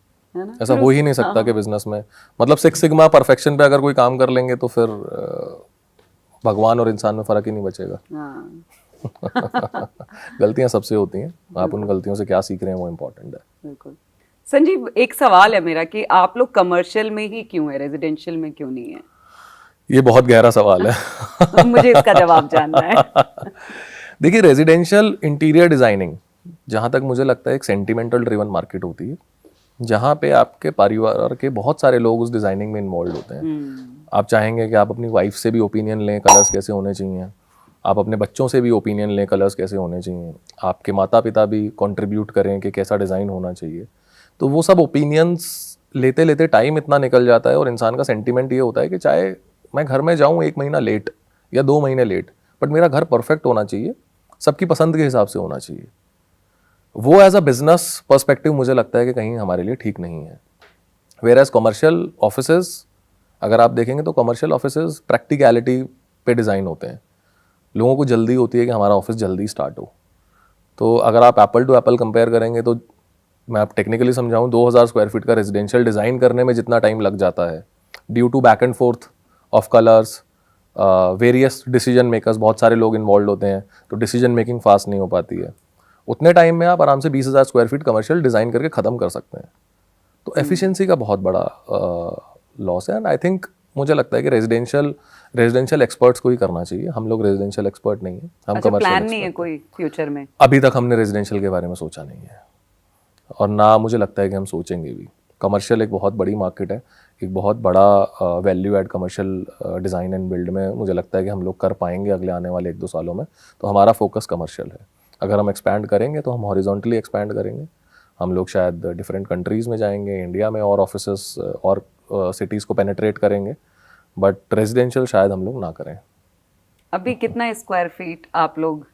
ऐसा हो ही नहीं सकता कि बिजनेस में, मतलब 6 सिग्मा परफेक्शन पे अगर कोई काम कर लेंगे तो फिर भगवान और इंसान में फर्क ही नहीं बचेगा। गलतियां सबसे होती हैं, आप उन गलतियों से क्या सीख रहे हैं वो इम्पोर्टेंट है। बिल्कुल। संजीव, एक सवाल है मेरा कि आप लोग कमर्शियल में ही क्यों है, रेजिडेंशियल में क्यों नहीं है? ये बहुत गहरा सवाल है। मुझे इसका जवाब जानना है। देखिए, रेजिडेंशियल इंटीरियर डिजाइनिंग जहाँ तक मुझे लगता है एक सेंटिमेंटल ड्रिवन मार्केट होती है, जहाँ पे आपके परिवार के बहुत सारे लोग उस डिजाइनिंग में इन्वॉल्व होते हैं। आप चाहेंगे कि आप अपनी वाइफ से भी ओपिनियन लें कलर्स कैसे होने चाहिए, आप अपने बच्चों से भी ओपिनियन लें कलर्स कैसे होने चाहिए, आपके माता पिता भी कंट्रीब्यूट करें कि कैसा डिज़ाइन होना चाहिए। तो वो सब ओपिनियंस लेते लेते टाइम इतना निकल जाता है और इंसान का सेंटीमेंट ये होता है कि चाहे मैं घर में जाऊँ 1 महीना लेट या 2 महीने लेट, बट मेरा घर परफेक्ट होना चाहिए, सबकी पसंद के हिसाब से होना चाहिए। वो एज अ बिजनेस पर्सपेक्टिव मुझे लगता है कि कहीं हमारे लिए ठीक नहीं है। वेयर एज कमर्शियल ऑफिसेज, अगर आप देखेंगे तो कमर्शियल ऑफिसेज प्रैक्टिकलिटी पे डिज़ाइन होते हैं। लोगों को जल्दी होती है कि हमारा ऑफिस जल्दी स्टार्ट हो। तो अगर आप एप्पल टू एप्पल कंपेयर करेंगे तो मैं आप टेक्निकली समझाऊं, 2000 स्क्वायर फीट का रेजिडेंशियल डिज़ाइन करने में जितना टाइम लग जाता है, due to back and forth of colours, various decision makers, बहुत सारे लोग इन्वॉल्व होते हैं, तो डिसीजन मेकिंग फास्ट नहीं हो पाती है। उतने टाइम में आप आराम से 20,000 स्क्वायर फीट कमर्शियल डिज़ाइन करके ख़त्म कर सकते हैं। तो एफिशिएंसी का बहुत बड़ा लॉस है। एंड आई थिंक मुझे लगता है कि रेजिडेंशियल एक्सपर्ट्स को ही करना चाहिए। हम लोग रेजिडेंशियल एक्सपर्ट नहीं है, हम अच्छा, कमर्शियल प्लान नहीं है कोई फ्यूचर में? अभी तक हमने रेजिडेंशियल के बारे में सोचा नहीं है, और ना मुझे लगता है कि हम सोचेंगे भी। कमर्शियल एक बहुत बड़ी मार्केट है, एक बहुत बड़ा value add commercial design and build में मुझे लगता है कि हम लोग कर पाएंगे अगले आने वाले 1-2 सालों में। तो हमारा फोकस कमर्शियल है। अगर हम एक्सपैंड करेंगे तो हम हॉरिजॉन्टली एक्सपैंड करेंगे। हम लोग शायद डिफरेंट कंट्रीज़ में जाएंगे, इंडिया में और ऑफिसेस और सिटीज़ को पेनिट्रेट करेंगे, बट रेजिडेंशियल शायद हम लोग ना करें। अभी कितना स्क्वायर फीट आप लोग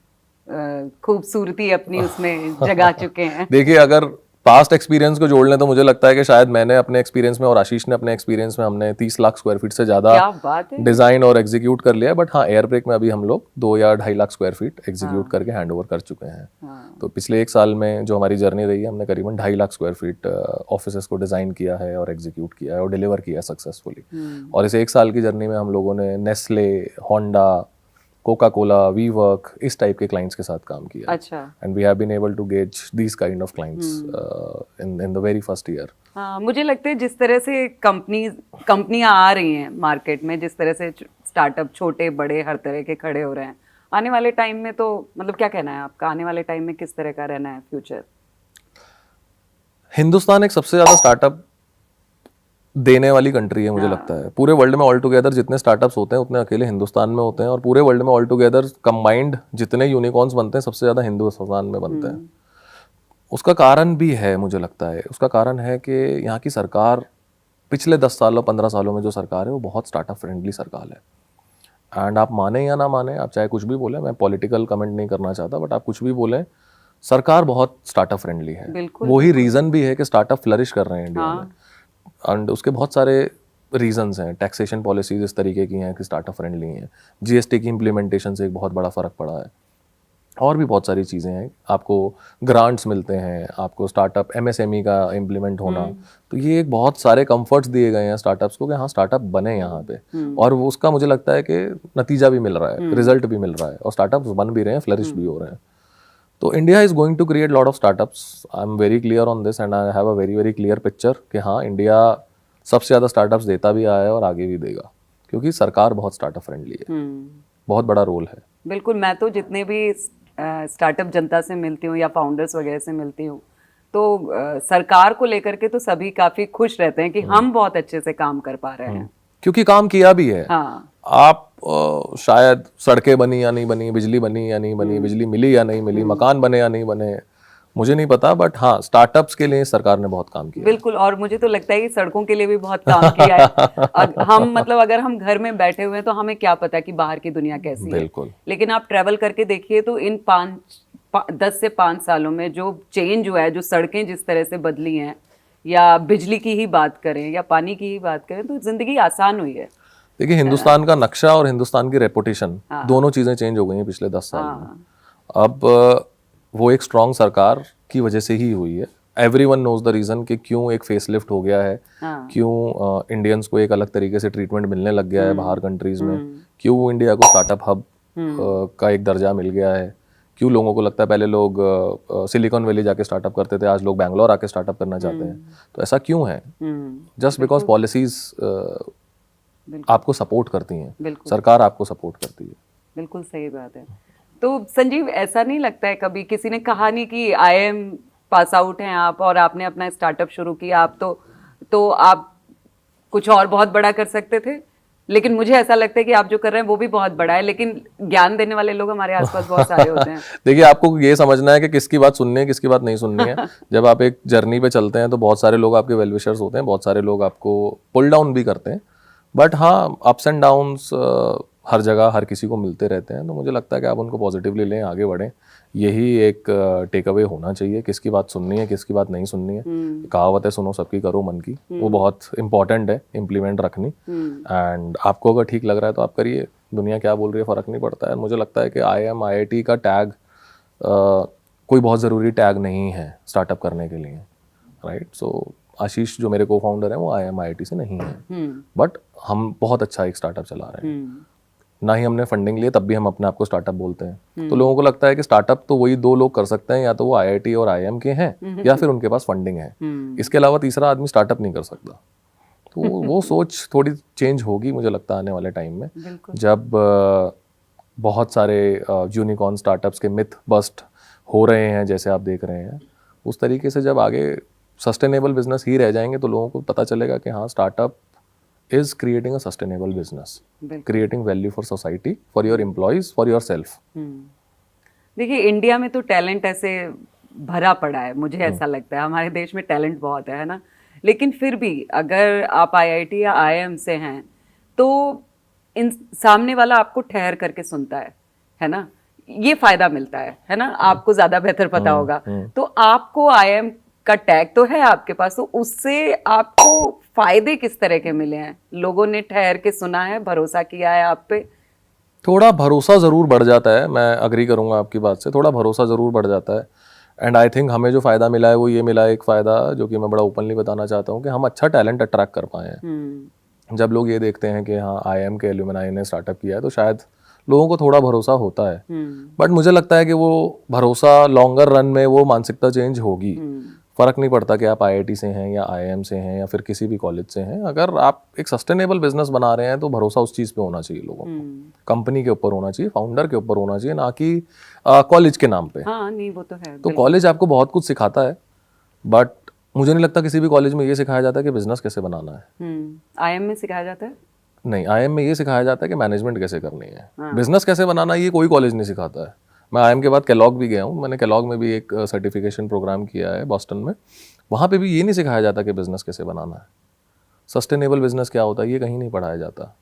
खूबसूरती अपनी उसमें जगा चुके हैं? देखिए, अगर पास्ट एक्सपीरियंस को जोड़ लें तो मुझे लगता है कि शायद मैंने अपने एक्सपीरियंस में और आशीष ने अपने एक्सपीरियंस में हमने 30 लाख स्क्वायर फीट से ज़्यादा क्या बात है! डिज़ाइन और एग्जीक्यूट कर लिया है। बट हाँ, एयर ब्रेक में अभी हम लोग 2 या 2.5 लाख स्क्वायर फीट एग्जीक्यूट करके हैंड ओवर कर चुके हैं। तो पिछले 1 साल में जो हमारी जर्नी रही है, हमने करीबन 2.5 लाख स्क्वायर फीट ऑफिसेस को डिज़ाइन किया है और एग्जीक्यूट किया है और डिलीवर किया है सक्सेसफुली। और इस 1 साल की जर्नी में हम लोगों ने Nestle, Honda, Coca Cola, WeWork, इस टाइप के क्लाइंट्स के साथ काम किया। अच्छा। And we have been able to gauge these kind of clients in the very first year. हाँ, मुझे लगता है जिस तरह से कंपनियां आ रही हैं मार्केट में, जिस तरह से स्टार्टअप छोटे बड़े हर तरह के खड़े हो रहे हैं, आने वाले टाइम में तो मतलब क्या कहना है आपका, आने वाले टाइम में किस तरह का रहना है फ्यूचर? हिंदुस्तान एक सबसे ज़्यादा स्टार्टअप देने वाली कंट्री है मुझे लगता है। पूरे वर्ल्ड में ऑल टुगेदर जितने स्टार्टअप्स होते हैं उतने अकेले हिंदुस्तान में होते हैं, और पूरे वर्ल्ड में ऑल टुगेदर कंबाइंड जितने यूनिकॉर्न्स बनते हैं सबसे ज़्यादा हिंदुस्तान में बनते हैं। उसका कारण भी है मुझे लगता है, उसका कारण है कि यहाँ की सरकार पिछले 10 सालों 15 सालों में जो सरकार है वो बहुत स्टार्टअप फ्रेंडली सरकार है। एंड आप माने या ना माने, आप चाहे कुछ भी बोले, मैं पॉलिटिकल कमेंट नहीं करना चाहता, बट आप कुछ भी बोलें, सरकार बहुत स्टार्टअप फ्रेंडली है। बिल्कुल, वही रीज़न भी है कि स्टार्टअप फ्लरिश कर रहे हैं इंडिया में। एंड उसके बहुत सारे रीजंस हैं। टैक्सेशन पॉलिसीज इस तरीके की हैं कि स्टार्टअप फ्रेंडली हैं, जीएसटी की इम्प्लीमेंटेशन से एक बहुत बड़ा फ़र्क पड़ा है, और भी बहुत सारी चीज़ें हैं। आपको ग्रांट्स मिलते हैं, आपको स्टार्टअप एमएसएमई का इम्प्लीमेंट होना, तो ये एक बहुत सारे कंफर्ट्स दिए गए हैं स्टार्टअप्स को कि हाँ स्टार्टअप बने यहाँ पे, और वो उसका मुझे लगता है कि नतीजा भी मिल रहा है, रिजल्ट भी मिल रहा है, और स्टार्टअप्स बन भी रहे हैं, फ्लरिश भी हो रहे हैं। तो India is going to create lot of startups. I am very clear on this and I have a very very clear picture कि हाँ, इंडिया सबसे ज़्यादा स्टार्टअप्स देता भी आया है और आगे भी देगा, क्योंकि सरकार बहुत स्टार्टअप फ्रेंडली है। बहुत बड़ा रोल है। बिल्कुल, मैं तो जितने भी स्टार्टअप जनता से मिलती हूँ या फाउंडर्स वगैरह से मिलती हूँ, तो सरकार को लेकर के तो सभी काफ़ी खुश रहते हैं कि हम बहुत अच्छे से काम कर पा रहे हैं, क्योंकि काम किया भी है। हाँ। आप शायद सड़कें बनी या नहीं बनी, बिजली बनी या नहीं बनी, बिजली मिली या नहीं मिली, मकान बने या नहीं बने, मुझे नहीं पता, बट हाँ स्टार्टअप्स के लिए सरकार ने बहुत काम किया। बिल्कुल, और मुझे तो लगता है कि सड़कों के लिए भी बहुत काम किया है। हम मतलब अगर हम घर में बैठे हुए हैं तो हमें क्या पता कि बाहर की दुनिया कैसी है। बिल्कुल। लेकिन आप ट्रैवल करके देखिए तो इन 10 से 5 सालों में जो चेंज हुआ है, जो सड़कें जिस तरह से बदली हैं, या बिजली की ही बात करें या पानी की ही बात करें, तो जिंदगी आसान हुई है। देखिए, हिंदुस्तान का नक्शा और हिंदुस्तान की रेपुटेशन दोनों चीज़ें चेंज हो गई हैं पिछले 10 साल में। अब वो एक स्ट्रॉन्ग सरकार की वजह से ही हुई है। एवरीवन नोज द रीज़न कि क्यों एक फेसलिफ्ट हो गया है, क्यों इंडियंस को एक अलग तरीके से ट्रीटमेंट मिलने लग गया है बाहर कंट्रीज़ में, क्यों इंडिया को स्टार्टअप हब का एक दर्जा मिल गया है, क्यों लोगों को लगता है पहले लोग सिलिकॉन वैली जाके स्टार्टअप करते थे, आज लोग बैंगलोर आके स्टार्टअप करना चाहते हैं। तो ऐसा क्यों है? जस्ट बिकॉज पॉलिसीज आपको सपोर्ट करती हैं, सरकार आपको सपोर्ट करती है। बिल्कुल सही बात है। तो संजीव, ऐसा नहीं लगता है कभी, किसी ने कहा नहीं कि IIM पास आउट हैं आप और आपने अपना स्टार्टअप शुरू किया, आप तो आप कुछ और बहुत बड़ा कर सकते थे, लेकिन मुझे ऐसा लगता है कि आप जो कर रहे हैं वो भी बहुत बड़ा है, लेकिन ज्ञान देने वाले लोग हमारे आसपास बहुत सारे होते हैं। देखिए, आपको ये समझना है कि किसकी बात सुननी है, किसकी बात नहीं सुननी है। जब आप एक जर्नी पे चलते हैं तो बहुत सारे लोग आपके वेल विशर्स होते हैं, बहुत सारे लोग आपको पुल डाउन भी करते हैं, बट हाँ, अप्स एंड डाउन्स हर जगह हर किसी को मिलते रहते हैं, तो मुझे लगता है कि आप उनको पॉजिटिवली लें, आगे बढ़ें। यही एक टेक अवे होना चाहिए, किसकी बात सुननी है, किसकी बात नहीं सुननी है। कहावत है, सुनो सबकी करो मन की, वो बहुत इंपॉर्टेंट है इम्प्लीमेंट रखनी। एंड आपको अगर ठीक लग रहा है तो आप करिए, दुनिया क्या बोल रही है फ़र्क नहीं पड़ता है। मुझे लगता है कि IIM IIT का टैग कोई बहुत ज़रूरी टैग नहीं है स्टार्टअप करने के लिए, राइट। सो आशीष जो मेरे को फाउंडर हैं वो IIM IIT से नहीं है, बट हम बहुत अच्छा एक स्टार्टअप चला रहे हैं। ना ही हमने फंडिंग लिए तब भी हम अपने आप को स्टार्टअप बोलते हैं। तो लोगों को लगता है कि स्टार्टअप तो वही दो लोग कर सकते हैं, या तो वो IIT और IIM के हैं या फिर उनके पास फंडिंग है। इसके अलावा तीसरा आदमी स्टार्टअप नहीं कर सकता। तो वो सोच थोड़ी चेंज होगी मुझे लगता है आने वाले टाइम में, जब बहुत सारे यूनिकॉर्न स्टार्टअप्स के मिथ बस्ट हो रहे हैं जैसे आप देख रहे हैं। उस तरीके से जब आगे सस्टेनेबल बिजनेस ही रह जाएंगे तो लोगों को पता चलेगा कि हाँ, startup is creating a sustainable business, creating value for society, for your employees, for yourself. देखिए, इंडिया में तो टैलेंट ऐसे भरा पड़ा है, मुझे ऐसा लगता है। हमारे देश में टैलेंट बहुत है ना, लेकिन फिर भी अगर आप IIT या IIM से हैं तो इन सामने वाला आपको ठहर करके सुनता है ना, ये फायदा मिलता है ना, आपको ज्यादा बेहतर पता होगा। तो आपको IIM का टैग तो है आपके पास, तो उससे आपको फायदे किस तरह के मिले हैं? लोगों ने ठहर के सुना है, भरोसा किया है आप पे? थोड़ा भरोसा ज़रूर बढ़ जाता है, मैं अग्री करूँगा आपकी बात से, थोड़ा भरोसा ज़रूर बढ़ जाता है। एंड आई थिंक हमें जो फ़ायदा मिला है वो ये मिला है, एक फ़ायदा जो कि मैं बड़ा ओपनली बताना चाहता हूँ, कि हम अच्छा टैलेंट अट्रैक्ट कर पाए हैं। जब लोग ये देखते हैं कि हाँ, IIM के एल्यूमिनाई ने स्टार्टअप किया है, तो शायद लोगों को थोड़ा भरोसा होता है। बट मुझे लगता है कि वो भरोसा लॉन्गर रन में वो मानसिकता चेंज होगी। फ़र्क नहीं पड़ता कि आप IIT से हैं या IIM से हैं या फिर किसी भी कॉलेज से हैं, अगर आप एक सस्टेनेबल बिजनेस बना रहे हैं तो भरोसा उस चीज़ पे होना चाहिए लोगों को। कंपनी के ऊपर होना चाहिए, फाउंडर के ऊपर होना चाहिए, ना कि कॉलेज के नाम पे। हाँ, नहीं वो तो है। तो कॉलेज आपको बहुत कुछ सिखाता है, बट मुझे नहीं लगता किसी भी कॉलेज में ये सिखाया जाता है कि बिजनेस कैसे बनाना है। IIM में सिखाया जाता है? नहीं, IIM में ये सिखाया जाता है कि मैनेजमेंट कैसे करनी है। बिजनेस कैसे बनाना ये कोई कॉलेज नहीं सिखाता है। मैं IIM के बाद केलॉग भी गया हूँ, मैंने केलॉग में भी एक सर्टिफिकेशन प्रोग्राम किया है बॉस्टन में। वहाँ पे भी ये नहीं सिखाया जाता कि बिजनेस कैसे बनाना है, सस्टेनेबल बिजनेस क्या होता है, ये कहीं नहीं पढ़ाया जाता।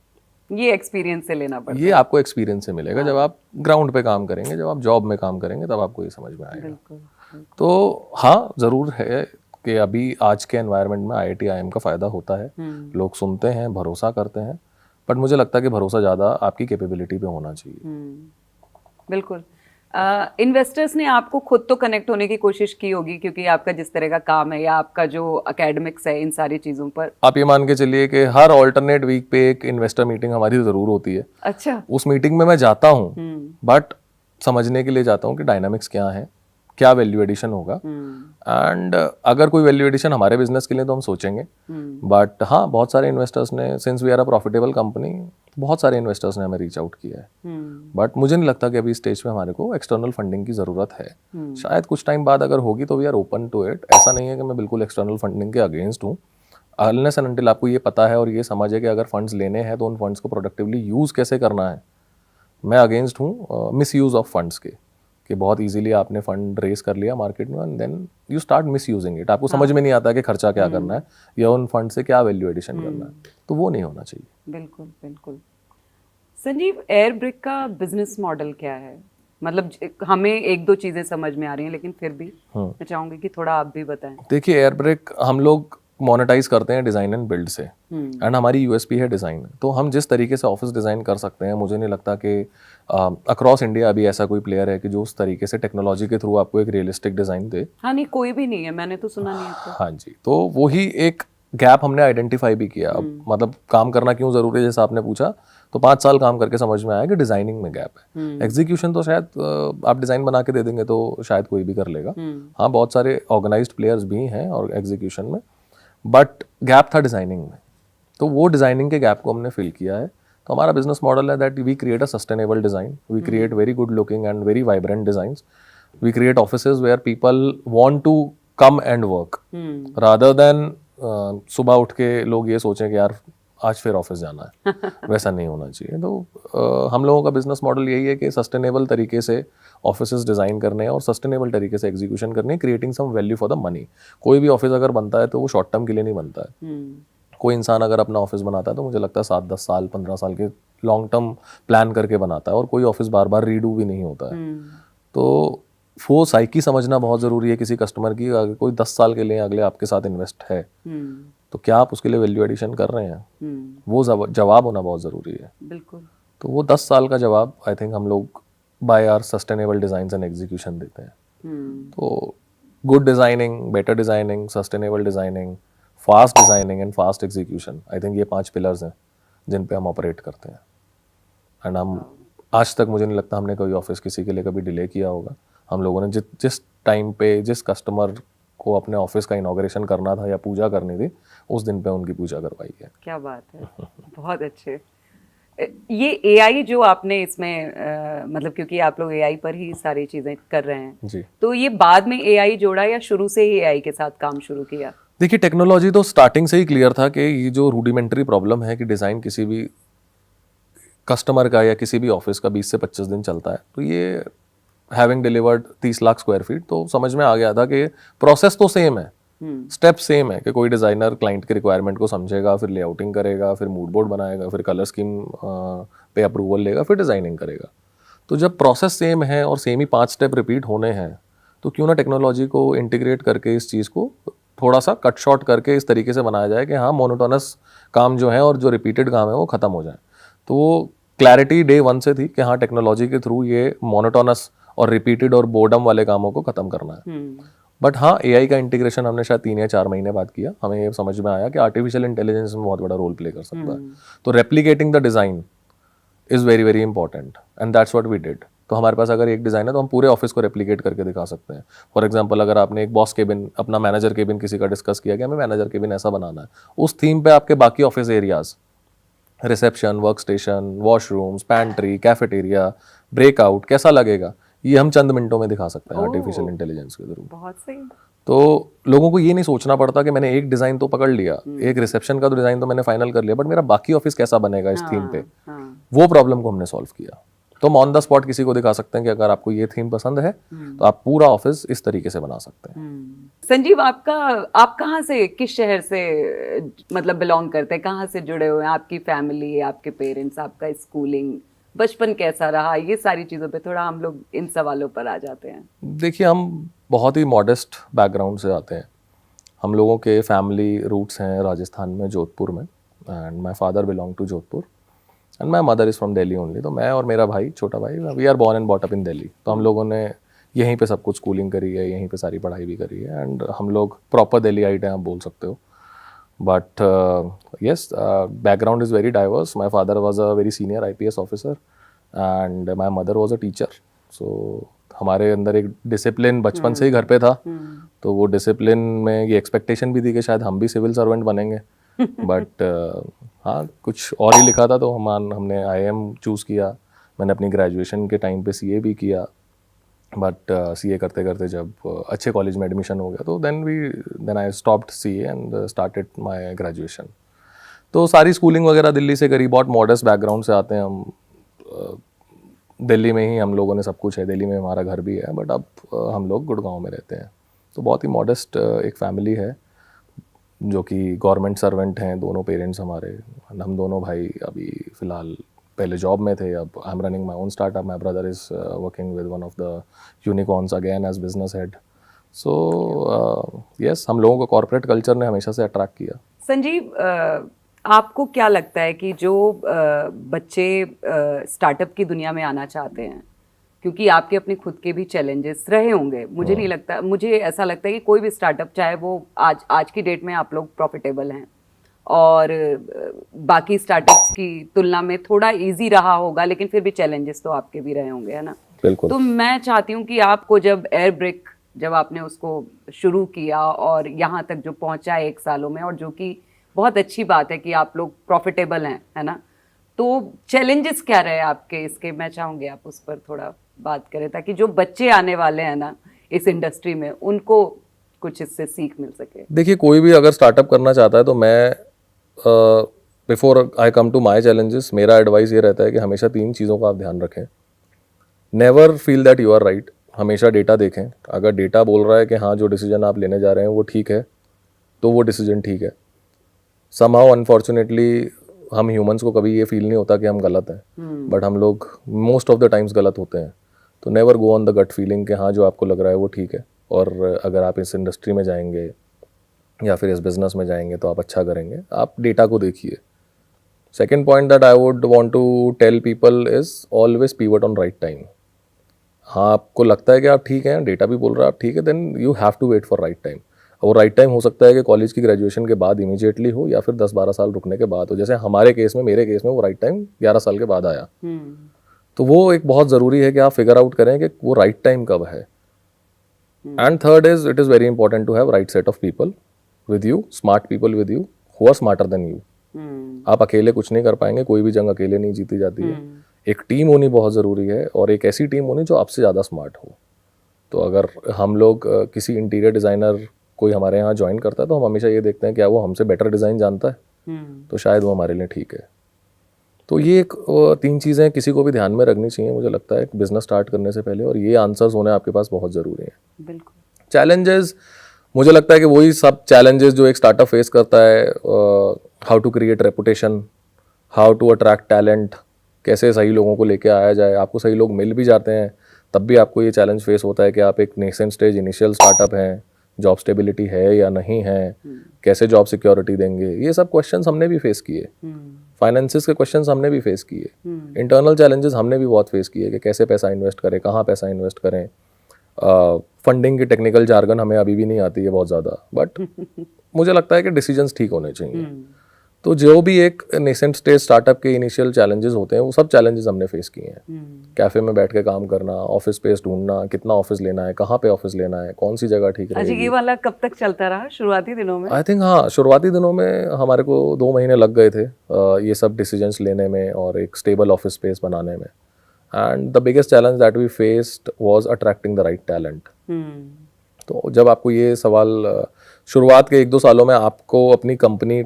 ये एक्सपीरियंस से लेना पड़ता है। ये आपको एक्सपीरियंस से मिलेगा। जब आप ग्राउंड पे काम करेंगे, जब आप जॉब में काम करेंगे, तब आपको ये समझ में आएगा। तो हाँ, ज़रूर है कि अभी आज के एनवायरनमेंट में IIT IIM का फ़ायदा होता है, लोग सुनते हैं, भरोसा करते हैं, बट मुझे लगता है कि भरोसा ज़्यादा आपकी कैपेबिलिटी पे होना चाहिए। बिल्कुल। इन्वेस्टर्स ने आपको खुद तो कनेक्ट होने की कोशिश की होगी, क्योंकि आपका जिस तरह का काम है या आपका जो एकेडमिक्स है, इन सारी चीज़ों पर आप ये मान के चलिए कि हर ऑल्टरनेट वीक पे एक इन्वेस्टर मीटिंग हमारी ज़रूर होती है। अच्छा। उस मीटिंग में मैं जाता हूँ, बट समझने के लिए जाता हूँ कि डायनामिक्स क्या है, क्या वैल्यू एडिशन होगा। एंड अगर कोई वैल्यू एडिशन हमारे बिजनेस के लिए तो हम सोचेंगे। बट हाँ, बहुत सारे इन्वेस्टर्स ने, since we are a profitable company, बहुत सारे इन्वेस्टर्स ने हमें रीच आउट किया है। बट मुझे नहीं लगता कि अभी स्टेज पे हमारे को एक्सटर्नल फंडिंग की ज़रूरत है। शायद कुछ टाइम बाद अगर होगी तो we are open to it. ऐसा नहीं है कि मैं बिल्कुल एक्सटर्नल फंडिंग के अगेंस्ट हूँ। अनलेस एंड अनटिल आपको ये पता है और ये समझ है कि अगर फंड्स लेने हैं तो उन फंड्स को प्रोडक्टिवली यूज़ कैसे करना है, मैं अगेंस्ट हूँ मिस यूज़ ऑफ फंड्स के, कि बहुत इजीली आपने फंड रेस कर लिया मार्केट में and then you start misusing it. आपको समझ में नहीं आता कि खर्चा क्या करना है या उन फंड से क्या वैल्यू एडिशन करना है, तो वो नहीं होना चाहिए। बिल्कुल बिल्कुल। संजीव, एयरब्रिक का बिजनेस मॉडल क्या है? मतलब हमें एक दो चीजें समझ में आ रही हैं, लेकिन फिर भी मैं चाहूंगी कि थोड़ा आप भी बताएं। देखिए, एयरब्रिक हम लोग मोनेटाइज करते हैं डिज़ाइन एंड बिल्ड से, एंड हमारी USP है डिज़ाइन। तो हम जिस तरीके से ऑफिस डिज़ाइन कर सकते हैं, मुझे नहीं लगता कि अक्रॉस इंडिया अभी ऐसा कोई प्लेयर है कि जो उस तरीके से टेक्नोलॉजी के थ्रू आपको एक रियलिस्टिक डिज़ाइन दे। हाँ, नहीं, कोई भी नहीं है, मैंने तो सुना नहीं है तो। हाँ जी, तो वही एक गैप हमने आइडेंटिफाई भी किया। अब मतलब काम करना क्यों ज़रूरी है, जैसा आपने पूछा, तो 5 साल काम करके समझ में आया कि डिज़ाइनिंग में गैप है। एग्जीक्यूशन तो शायद आप डिज़ाइन बना के दे देंगे तो शायद कोई भी कर लेगा। हाँ, बहुत सारे ऑर्गेनाइज्ड प्लेयर्स भी हैं और एग्जीक्यूशन में, बट गैप था डिज़ाइनिंग में। तो वो डिज़ाइनिंग के गैप को हमने फिल किया है। तो हमारा बिजनेस मॉडल है that we create a sustainable design, we create very good looking and very vibrant designs, we create offices where people want to come and work, rather than सुबह उठ के लोग ये सोचें कि यार आज फिर ऑफिस जाना है। वैसा नहीं होना चाहिए। तो हम लोगों का बिजनेस मॉडल यही है कि सस्टेनेबल तरीके से ऑफिसेज डिज़ाइन करने हैं और सस्टेनेबल तरीके से एग्जीक्यूशन करने हैं, creating some value for the money. कोई भी ऑफिस अगर बनता है तो वो शॉर्ट टर्म के लिए नहीं बनता है, कोई इंसान अगर अपना ऑफिस बनाता है तो मुझे लगता है 7-10 साल 15 साल के लॉन्ग टर्म प्लान करके बनाता है, और कोई ऑफिस बार बार रीडू भी नहीं होता है। तो वो साइकी समझना बहुत ज़रूरी है किसी कस्टमर की। अगर कोई 10 साल के लिए अगले आपके साथ इन्वेस्ट है तो क्या आप उसके लिए वैल्यू एडिशन कर रहे हैं, वो जवाब होना बहुत ज़रूरी है। बिल्कुल। तो वो 10 साल का जवाब आई थिंक हम लोग by our sustainable designs and execution देते हैं। तो good designing, better designing, sustainable designing, fast designing and fast execution, I think ये 5 पिलर्स हैं जिन पे हम ऑपरेट करते हैं। एंड हम आज तक मुझे नहीं लगता हमने कोई ऑफिस किसी के लिए कभी डिले किया होगा। हम लोगों ने जिस टाइम पे जिस कस्टमर को अपने ऑफिस का इनॉग्रेशन करना था या पूजा करनी थी, उस दिन पे उनकी पूजा करवाई है। क्या बात है, बहुत अच्छे। ये एआई जो आपने इसमें मतलब क्योंकि आप लोग एआई पर ही सारी चीजें कर रहे हैं जी। तो ये बाद में एआई जोड़ा या शुरू से ही एआई के साथ काम शुरू किया? देखिए, टेक्नोलॉजी तो स्टार्टिंग से ही क्लियर था कि ये जो रूडिमेंट्री प्रॉब्लम है कि डिज़ाइन किसी भी कस्टमर का या किसी भी ऑफिस का 20 से 25 दिन चलता है, तो ये having delivered 30 lakh square feet, तो समझ में आ गया था कि प्रोसेस तो सेम है, स्टेप सेम है कि कोई डिज़ाइनर क्लाइंट के रिक्वायरमेंट को समझेगा, फिर लेआउटिंग करेगा, फिर मूड बोर्ड बनाएगा, फिर कलर स्कीम पे अप्रूवल लेगा, फिर डिज़ाइनिंग करेगा। तो जब प्रोसेस सेम है और सेम ही 5 स्टेप रिपीट होने हैं, तो क्यों ना टेक्नोलॉजी को इंटीग्रेट करके इस चीज़ को थोड़ा सा कट शॉर्ट करके इस तरीके से बनाया जाए कि हाँ, मोनोटोनस काम जो है और जो रिपीटेड काम है वो ख़त्म हो जाए। तो वो क्लैरिटी डे 1 से थी कि हाँ, टेक्नोलॉजी के थ्रू ये मोनोटोनस और रिपीटेड और बोर्डम वाले कामों को ख़त्म करना है। बट हाँ, एआई का इंटीग्रेशन हमने शायद 3 या 4 महीने बाद किया। हमें ये समझ में आया कि आर्टिफिशियल इंटेलिजेंस में बहुत बड़ा रोल प्ले कर सकता है। तो replicating the design is very very important and that's what we did. तो हमारे पास अगर एक डिज़ाइन है तो हम पूरे ऑफिस को रेप्लिकेट करके दिखा सकते हैं। फॉर एग्जांपल, अगर आपने एक बॉस केबिन, अपना मैनेजर केबिन किसी का डिस्कस किया कि हमें मैनेजर केबिन ऐसा बनाना है, उस थीम पे आपके बाकी office areas, reception, work station, washrooms, pantry, cafeteria, breakout कैसा लगेगा, ये हम चंद मिनटों में दिखा सकते हैं आर्टिफिशियल इंटेलिजेंस के थ्रू। बहुत सही। तो लोगों को ये नहीं सोचना पड़ता कि मैंने एक डिज़ाइन तो पकड़ लिया, एक रिसेप्शन का तो डिज़ाइन तो मैंने फाइनल कर लिया, बट मेरा बाकी ऑफिस कैसा बनेगा इस थीम पे, वो प्रॉब्लम को हमने सॉल्व किया। तो हम ऑन द स्पॉट किसी को दिखा सकते हैं कि अगर आपको ये थीम पसंद है तो आप पूरा ऑफिस इस तरीके से बना सकते हैं। संजीव, आप कहाँ से, किस शहर से मतलब बिलोंग करते हैं, कहाँ से जुड़े हुए हैं? आपकी फैमिली, आपके पेरेंट्स, आपका स्कूलिंग, बचपन कैसा रहा, ये सारी चीज़ों पे थोड़ा हम लोग इन सवालों पर आ जाते हैं। देखिए, हम बहुत ही मॉडेस्ट बैकग्राउंड से आते हैं। हम लोगों के फैमिली रूट्स हैं राजस्थान में, जोधपुर में, and my father belong to Jodhpur and my mother is from Delhi only. तो मैं और मेरा भाई, छोटा भाई, we are born and brought up in Delhi. तो हम लोगों ने यहीं पे सब कुछ स्कूलिंग करी है, यहीं पे सारी पढ़ाई भी करी है, एंड हम लोग प्रॉपर दिल्ली आइट हैं, आप बोल सकते हो। But yes, background is very diverse. My father was a very senior IPS officer and my mother was a teacher. So हमारे अंदर एक डिसिप्लिन बचपन से ही घर पे था। तो वो डिसिप्लिन में ये एक्सपेक्टेशन भी थी कि शायद हम भी सिविल सर्वेंट बनेंगे। बट हाँ, कुछ और ही लिखा था, तो हमने IIM चूज़ किया। मैंने अपनी ग्रेजुएशन के टाइम पे CA भी किया, बट CA करते करते जब अच्छे कॉलेज में एडमिशन हो गया तो then I stopped CA and started my graduation. तो सारी स्कूलिंग वगैरह दिल्ली से करी। बहुत मॉडेस्ट बैकग्राउंड से आते हैं हम। दिल्ली में ही हम लोगों ने सब कुछ है, दिल्ली में हमारा घर भी है, बट अब हम लोग गुड़गांव में रहते हैं। तो बहुत ही मॉडेस्ट एक फैमिली है जो कि गवर्नमेंट सर्वेंट हैं, दोनों पेरेंट्स हमारे। हम दोनों भाई अभी फ़िलहाल पहले जॉब में थे, अब I am running my own startup. My brother is working with one of the unicorns again as business head. So yes, हम लोगों को कॉर्पोरेट कल्चर ने हमेशा से अट्रैक्ट किया। संजीव, आपको क्या लगता है कि जो बच्चे स्टार्टअप की दुनिया में आना चाहते हैं, क्योंकि आपके अपने खुद के भी चैलेंजेस रहे होंगे, मुझे नहीं लगता, मुझे ऐसा लगता है कि कोई भी स्टार्टअप, चाहे वो आज की डेट में आप लोग प्रॉफिटेबल हैं और बाकी स्टार्टअप्स की तुलना में थोड़ा इजी रहा होगा, लेकिन फिर भी चैलेंजेस तो आपके भी रहे होंगे, है ना? बिल्कुल। तो मैं चाहती हूँ कि आपको जब एयर ब्रिक, जब आपने उसको शुरू किया और यहाँ तक जो पहुँचा 1 सालों में, और जो कि बहुत अच्छी बात है कि आप लोग प्रॉफिटेबल हैं, है ना? तो चैलेंजेस क्या रहे आपके इसके, मैं चाहूँगी आप उस पर थोड़ा बात करें, ताकि जो बच्चे आने वाले हैं ना इस इंडस्ट्री में, उनको कुछ इससे सीख मिल सके। देखिए, कोई भी अगर स्टार्टअप करना चाहता है तो मैं before I come to my challenges, मेरा एडवाइस ये रहता है कि हमेशा 3 चीज़ों का आप ध्यान रखें। Never feel that you are right. हमेशा डेटा देखें। अगर डेटा बोल रहा है कि हाँ, जो डिसीजन आप लेने जा रहे हैं वो ठीक है, तो वो डिसीजन ठीक है। somehow अनफॉर्चुनेटली हम ह्यूमंस को कभी ये फील नहीं होता कि हम गलत हैं, बट हम लोग मोस्ट ऑफ द टाइम्स गलत होते हैं. तो never go on the gut feeling कि हाँ जो आपको लग रहा है वो ठीक है, और अगर आप इस इंडस्ट्री में जाएंगे या फिर इस बिजनेस में जाएंगे तो आप अच्छा करेंगे. आप डेटा को देखिए. Second point that I would want to tell people is always pivot on right time. हाँ आपको लगता है कि आप ठीक हैं, डेटा भी बोल रहा है आप ठीक है, then you have to wait for right time. और राइट टाइम हो सकता है कि कॉलेज की ग्रेजुएशन के बाद इमीडिएटली हो, या फिर 10-12 साल रुकने के बाद हो. जैसे हमारे केस में, मेरे केस में वो राइट टाइम 11 साल के बाद आया. तो वो एक बहुत ज़रूरी है कि आप फिगर आउट करें कि वो राइट टाइम कब है. And third is, it is very important to have right set of people with you, smart people with you who are smarter than you. आप अकेले कुछ नहीं कर पाएंगे, कोई भी जंग अकेले नहीं जीती जाती है. एक टीम होनी बहुत ज़रूरी है, और एक ऐसी टीम होनी जो आपसे ज़्यादा स्मार्ट हो. तो अगर हम लोग किसी इंटीरियर डिज़ाइनर कोई हमारे यहाँ ज्वाइन करता है तो हम हमेशा ये देखते हैं क्या वो हमसे बेटर डिज़ाइन जानता है, तो शायद वो हमारे लिए ठीक है. तो ये एक 3 चीज़ें किसी को भी ध्यान में रखनी चाहिए मुझे लगता है बिजनेस स्टार्ट करने से पहले, और ये आंसर्स होने आपके पास बहुत ज़रूरी हैं. बिल्कुल. चैलेंजेस, मुझे लगता है कि वही सब चैलेंजेस जो एक स्टार्टअप फेस करता है. How to create reputation, how to attract talent, कैसे सही लोगों को लेके आया जाए. आपको सही लोग मिल भी जाते हैं तब भी आपको ये चैलेंज फेस होता है कि आप एक नेसेंट स्टेज इनिशियल स्टार्टअप हैं, जॉब स्टेबिलिटी है या नहीं है, कैसे जॉब सिक्योरिटी देंगे. ये सब क्वेश्चंस हमने भी फेस किए. फाइनेंसिस के क्वेश्चंस हमने भी फेस किए. इंटरनल चैलेंजेस हमने भी बहुत फेस किए कि कैसे पैसा इन्वेस्ट करें, कहाँ पैसा इन्वेस्ट करें. फंडिंग की टेक्निकल जार्गन हमें अभी भी नहीं आती है बहुत ज़्यादा, बट मुझे लगता है कि डिसीजंस ठीक होने चाहिए. तो जो भी एक नेसेंट स्टेज स्टार्टअप के इनिशियल चैलेंजेस होते हैं वो सब चैलेंजेस हमने फेस किए हैं. कैफे में बैठ के काम करना, ऑफिस स्पेस ढूंढना, कितना ऑफिस लेना है, कहाँ पे ऑफिस लेना है, कौन सी जगह ठीक अच्छा, रहेगी. ये वाला कब तक चलता रहा शुरुआती दिनों में? आई थिंक हाँ, शुरुआती दिनों में हमारे को 2 महीने लग गए थे ये सब डिसीजंस लेने में और एक स्टेबल ऑफिस स्पेस बनाने में. And the biggest challenge that we faced was attracting the right talent. तो जब आपको ये सवाल शुरुआत के 1-2 सालों में आपको अपनी कंपनी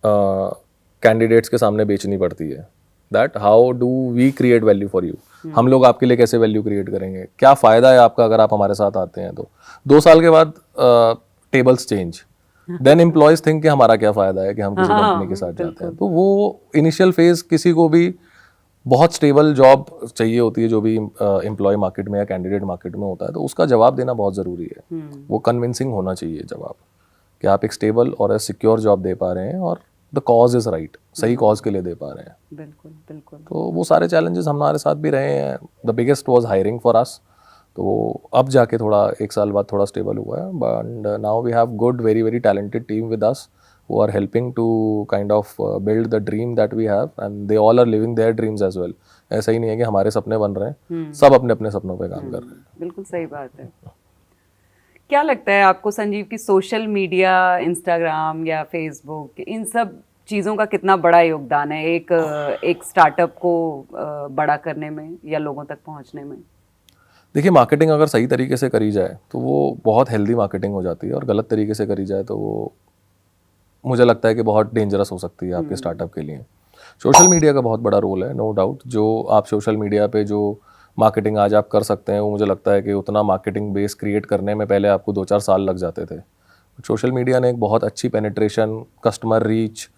कैंडिडेट्स के सामने बेचनी पड़ती है, that how do we create value for you. हम लोग आपके लिए कैसे वैल्यू क्रिएट करेंगे, क्या फ़ायदा है आपका अगर आप हमारे साथ आते हैं. तो 2 साल के बाद tables change, then employees think कि हमारा क्या फ़ायदा है कि हम किसी कंपनी के साथ जाते हैं. तो वो इनिशियल फेज़ किसी को भी बहुत स्टेबल जॉब चाहिए होती है, जो भी एम्प्लॉय मार्केट में या कैंडिडेट मार्केट में होता है, तो उसका जवाब देना बहुत ज़रूरी है. वो कन्विंसिंग होना चाहिए जवाब कि आप एक स्टेबल और सिक्योर जॉब दे पा रहे हैं और द कॉज इज़ राइट, सही कॉज के लिए दे पा रहे हैं. बिल्कुल बिल्कुल. तो वो सारे चैलेंजेस हमारे साथ भी रहे हैं. The biggest was hiring for us. तो अब जाके थोड़ा 1 साल बाद थोड़ा स्टेबल हुआ है. But now we have good very very talented team with us who are helping to kind of build the dream that we have, and they all are living their dreams as well. ऐसा ही नहीं है कि हमारे सपने बन रहे हैं, सब अपने अपने सपनों पे काम कर रहे हैं. बिल्कुल सही बात है. क्या लगता है आपको संजीव की सोशल मीडिया, इंस्टाग्राम या फेसबुक, इन सब चीज़ों का कितना बड़ा योगदान है एक स्टार्टअप को बड़ा करने में या लोगों तक पहुंचने में? देखिए, मार्केटिंग अगर सही तरीके से करी जाए तो वो बहुत हेल्दी मार्केटिंग हो जाती है, और गलत तरीके से करी जाए तो वो मुझे लगता है कि बहुत डेंजरस हो सकती है आपके स्टार्टअप के लिए. सोशल मीडिया का बहुत बड़ा रोल है, नो डाउट. जो आप सोशल मीडिया पे जो मार्केटिंग आज आप कर सकते हैं, वो मुझे लगता है कि उतना मार्केटिंग बेस क्रिएट करने में पहले आपको 2-4 साल लग जाते थे. सोशल मीडिया ने एक बहुत अच्छी penetration, customer reach,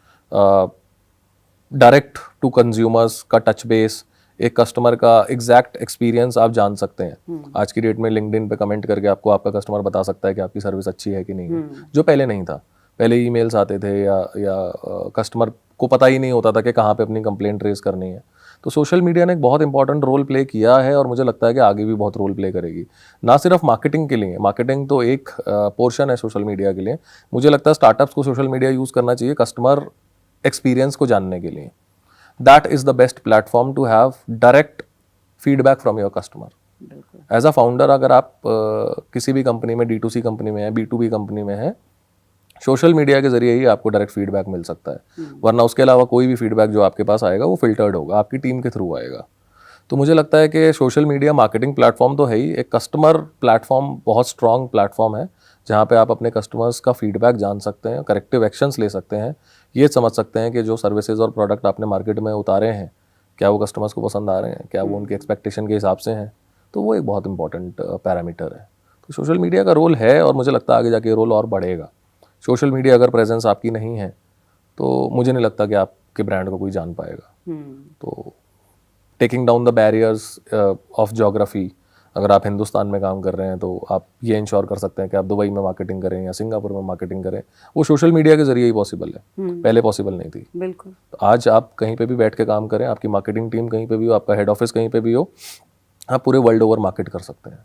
direct to consumers का टच बेस, एक कस्टमर का एग्जैक्ट एक्सपीरियंस आप जान सकते हैं. आज की डेट में लिंक्डइन पे कमेंट करके आपको आपका कस्टमर बता सकता है कि आपकी सर्विस अच्छी है कि नहीं है, जो पहले नहीं था. पहले ईमेल्स आते थे या कस्टमर को पता ही नहीं होता था कि कहाँ पे अपनी कंप्लेंट रेज करनी है. तो सोशल मीडिया ने एक बहुत इंपॉर्टेंट रोल प्ले किया है, और मुझे लगता है कि आगे भी बहुत रोल प्ले करेगी. ना सिर्फ मार्केटिंग के लिए, मार्केटिंग तो एक पोर्शन है सोशल मीडिया के लिए. मुझे लगता है स्टार्टअप्स को सोशल मीडिया यूज़ करना चाहिए कस्टमर एक्सपीरियंस को जानने के लिए. That is the best platform to have direct feedback from your customer. As a founder अगर आप किसी भी कंपनी में, D2C कंपनी में है, B2B कंपनी में है, सोशल मीडिया के जरिए ही आपको डायरेक्ट फीडबैक मिल सकता है. वरना उसके अलावा कोई भी फीडबैक जो आपके पास आएगा वो फिल्टर्ड होगा, आपकी टीम के थ्रू आएगा. तो मुझे लगता है कि सोशल मीडिया मार्केटिंग प्लेटफॉर्म तो है ही, एक कस्टमर प्लेटफॉर्म बहुत स्ट्रॉन्ग प्लेटफॉर्म है, जहाँ पे आप अपने कस्टमर्स का फीडबैक जान सकते हैं, करेक्टिव एक्शंस ले सकते हैं, ये समझ सकते हैं कि जो सर्विसेज और प्रोडक्ट आपने मार्केट में उतारे हैं क्या वो कस्टमर्स को पसंद आ रहे हैं, क्या वो उनके एक्सपेक्टेशन के हिसाब से हैं. तो वो एक बहुत इंपॉर्टेंट पैरामीटर है. तो सोशल मीडिया का रोल है, और मुझे लगता है आगे जाके रोल और बढ़ेगा. सोशल मीडिया अगर प्रेजेंस आपकी नहीं है तो मुझे नहीं लगता कि आपके ब्रांड को कोई जान पाएगा। हम्म, तो taking down the barriers of geography, अगर आप हिंदुस्तान में काम कर रहे हैं तो आप ये इंश्योर कर सकते हैं कि आप दुबई में मार्केटिंग करें या सिंगापुर में मार्केटिंग करें। वो सोशल मीडिया के जरिए ही पॉसिबल है, पहले पॉसिबल नहीं थी। बिल्कुल। तो आज आप कहीं पे भी बैठ के काम करें, आपकी मार्केटिंग टीम कहीं पे भी हो, आपका हेड ऑफिस कहीं पे भी हो, आप पूरे वर्ल्ड ओवर मार्केट कर सकते हैं,